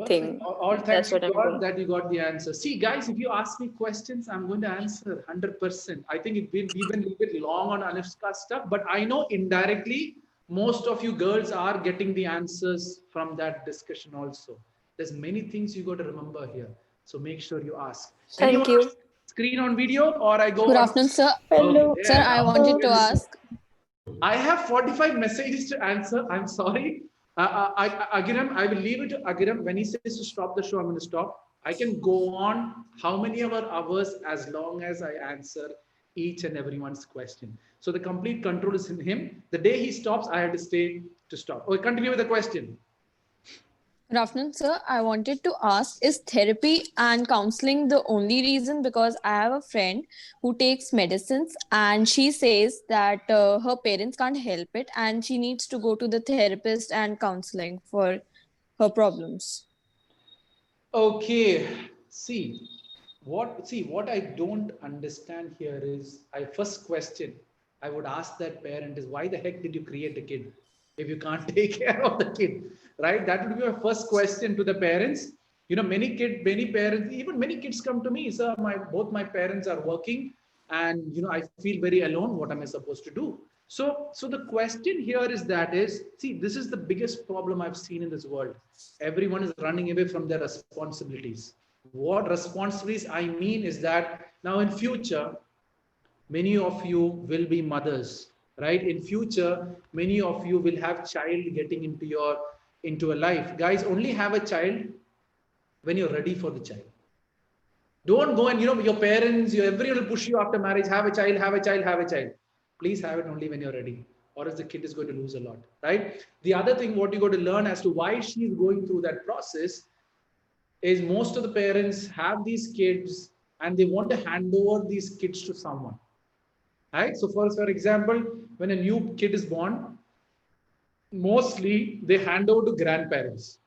S5: thing.
S1: All thanks to God that you got the answer. See, guys, if you ask me questions, I'm going to answer 100%. I think we've been a little bit long on Anushka stuff, but I know indirectly most of you girls are getting the answers from that discussion also. There's many things you got to remember here. So make sure you ask.
S5: Thank you.
S1: Screen on video or I go
S7: Good
S1: on?
S7: afternoon, sir.
S1: Hello.
S7: Sir, I wanted to ask.
S1: I have 45 messages to answer. I'm sorry. Agiram, I will leave it to Agiram. When he says to stop the show, I'm going to stop. I can go on how many hours as long as I answer each and everyone's question. So the complete control is in him. The day he stops, I have to stay to stop. Okay, continue with the question.
S7: Good afternoon, sir. I wanted to ask, is therapy and counseling the only reason? Because I have a friend who takes medicines and she says that her parents can't help it and she needs to go to the therapist and counseling for her problems.
S1: Okay. See, what I don't understand here is, first question I would ask that parent is, why the heck did you create a kid if you can't take care of the kid, right? That would be my first question to the parents. You know, many parents, even many kids come to me, sir, both my parents are working and, you know, I feel very alone. What am I supposed to do? So the question here is, see, this is the biggest problem I've seen in this world. Everyone is running away from their responsibilities. What responsibilities I mean is that now in future, many of you will be mothers, right? In future, many of you will have child getting into a life. Guys, only have a child when you're ready for the child. Don't go and, you know, your parents, everyone will push you after marriage, have a child, have a child, have a child. Please have it only when you're ready, or else the kid is going to lose a lot, right? The other thing, what you got to learn as to why she's going through that process is, most of the parents have these kids and they want to hand over these kids to someone, right? So for example, when a new kid is born, mostly they hand over to grandparents.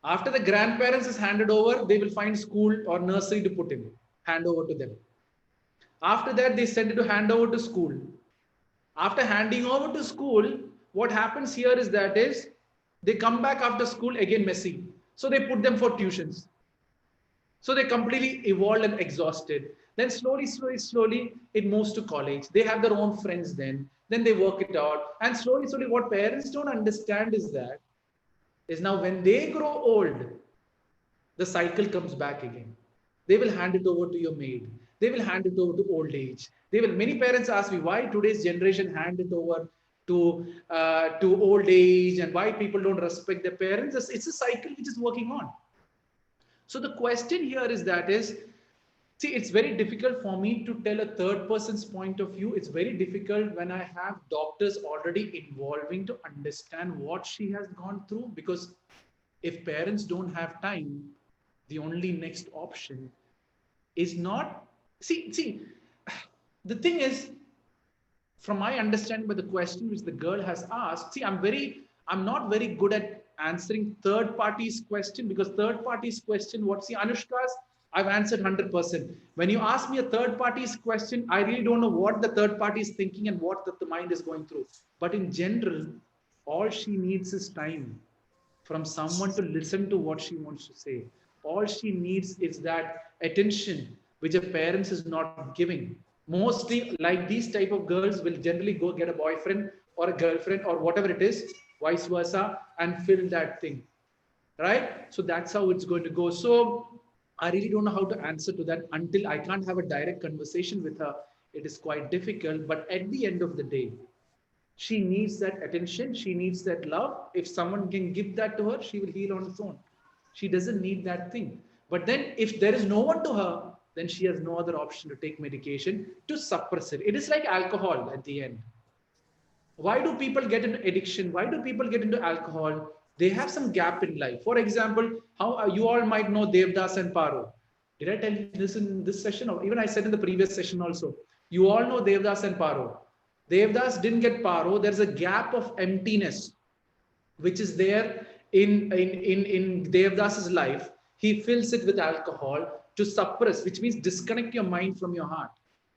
S1: After the grandparents is handed over, they will find school or nursery to put him, hand over to them. After that, they send it to hand over to school. After handing over to school, what happens here is they come back after school again messy. So they put them for tuitions. So they completely evolved and exhausted. Then slowly, it moves to college. They have their own friends then they work it out. And slowly, what parents don't understand is now when they grow old, the cycle comes back again. They will hand it over to your maid. They will hand it over to old age. Many parents ask me why today's generation hand it over to old age and why people don't respect their parents. It's a cycle which is working on. So the question here see, it's very difficult for me to tell a third person's point of view. It's very difficult when I have doctors already involving to understand what she has gone through, because if parents don't have time, the only next option is not, see, the thing is, from my understanding by the question which the girl has asked, see, I'm not very good at answering third party's question, because third party's question, Anushka's, I've answered 100%. When you ask me a third party's question, I really don't know what the third party is thinking and what the mind is going through. But in general, all she needs is time from someone to listen to what she wants to say. All she needs is that attention, which a parents is not giving. Mostly, like these type of girls will generally go get a boyfriend or a girlfriend or whatever it is, vice versa, and fill that thing, right? So that's how it's going to go. So I really don't know how to answer to that until I can't have a direct conversation with her. It is quite difficult, but at the end of the day, she needs that attention. She needs that love. If someone can give that to her, she will heal on its own. She doesn't need that thing. But then if there is no one to her, then she has no other option to take medication to suppress it. It is like alcohol at the end. Why do people get into addiction? Why do people get into alcohol? They have some gap in life. For example, how you all might know Devdas and Paro. Did I tell you this in this session? Or even I said in the previous session also. You all know Devdas and Paro. Devdas didn't get Paro. There's a gap of emptiness which is there in Devdas's life. He fills it with alcohol to suppress, which means disconnect your mind from your heart.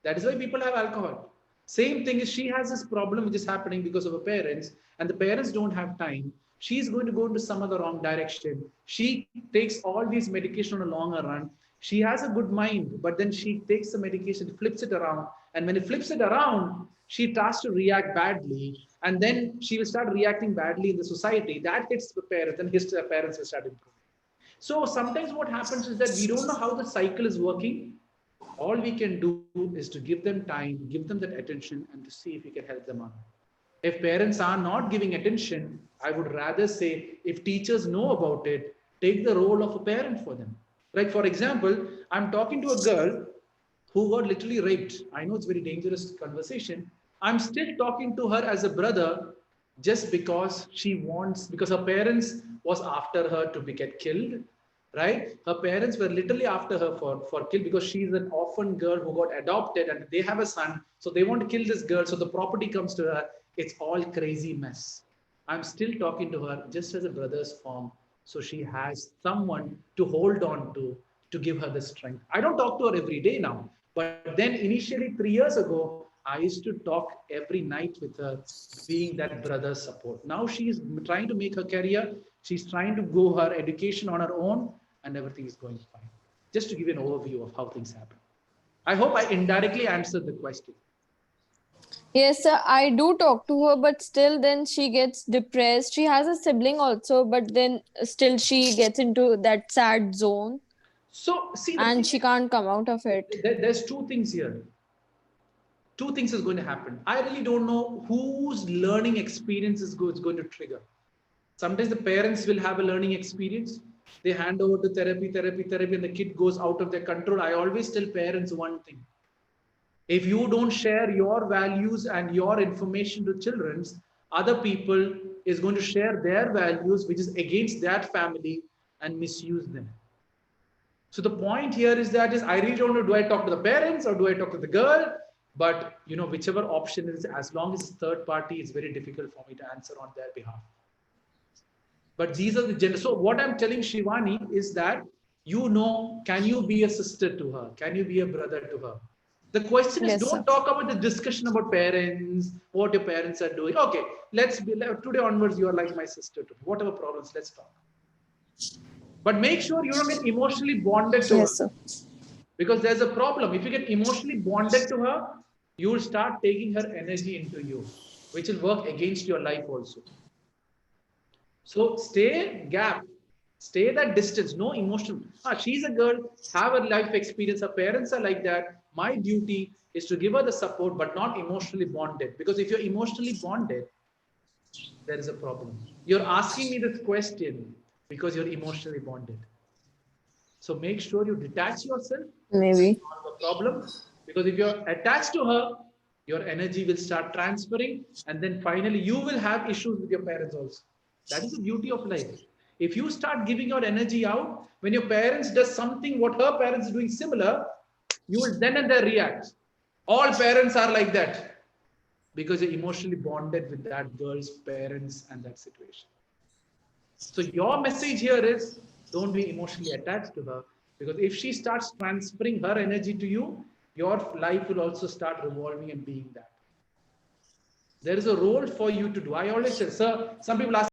S1: That is why people have alcohol. Same thing is she has this problem which is happening because of her parents, and the parents don't have time. She's going to go into some other wrong direction. She takes all these medication on a longer run. She has a good mind, but then she takes the medication, flips it around, and when it flips it around, she starts to react badly, and then she will start reacting badly in the society. That hits the parents, and his parents will start improving. So sometimes what happens is that we don't know how the cycle is working. All we can do is to give them time, give them that attention, and to see if we can help them out. If parents are not giving attention, I would rather say if teachers know about it, take the role of a parent for them. Like, for example, I'm talking to a girl who got literally raped. I know it's a very dangerous conversation. I'm still talking to her as a brother just because because her parents was after her to get killed, right? Her parents were literally after her for kill, because she's an orphan girl who got adopted and they have a son. So they want to kill this girl. So the property comes to her. It's all crazy mess. I'm still talking to her just as a brother's form. So she has someone to hold on to give her the strength. I don't talk to her every day now, but then initially 3 years ago, I used to talk every night with her, being that brother's support. Now she's trying to make her career. She's trying to go her education on her own, and everything is going fine. Just to give you an overview of how things happen. I hope I indirectly answered the question.
S7: Yes, sir, I do talk to her, but still then she gets depressed. She has a sibling also, but then still she gets into that sad zone.
S1: So see,
S7: and she can't come out of it.
S1: There's two things here. Two things is going to happen. I really don't know whose learning experience is going to trigger. Sometimes the parents will have a learning experience. They hand over to therapy, and the kid goes out of their control. I always tell parents one thing. If you don't share your values and your information to children, other people is going to share their values, which is against that family, and misuse them. So the point here is I really don't know, do I talk to the parents or do I talk to the girl? But whichever option is, as long as it's third party, it's very difficult for me to answer on their behalf. But these are the gender. So what I'm telling Shivani is that, can you be a sister to her? Can you be a brother to her? The question is, don't talk about the discussion about parents, what your parents are doing. Okay, today onwards, you are like my sister too. Whatever problems, let's talk. But make sure you don't get emotionally bonded to her.
S7: Yes, sir.
S1: Because there's a problem. If you get emotionally bonded to her, you will start taking her energy into you, which will work against your life also. So stay gap, stay that distance, no emotion. She's a girl, have a life experience, her parents are like that. My duty is to give her the support, but not emotionally bonded. Because if you're emotionally bonded, there is a problem. You're asking me this question because you're emotionally bonded. So make sure you detach yourself.
S7: Maybe.
S1: Not the problem. Because if you're attached to her, your energy will start transferring, and then finally you will have issues with your parents also. That is the beauty of life. If you start giving your energy out, when your parents does something what her parents are doing similar, you will then and there react. All parents are like that because you're emotionally bonded with that girl's parents and that situation. So your message here is don't be emotionally attached to her, because if she starts transferring her energy to you, your life will also start revolving and being that. There is a role for you to do. I always say, sir, some people ask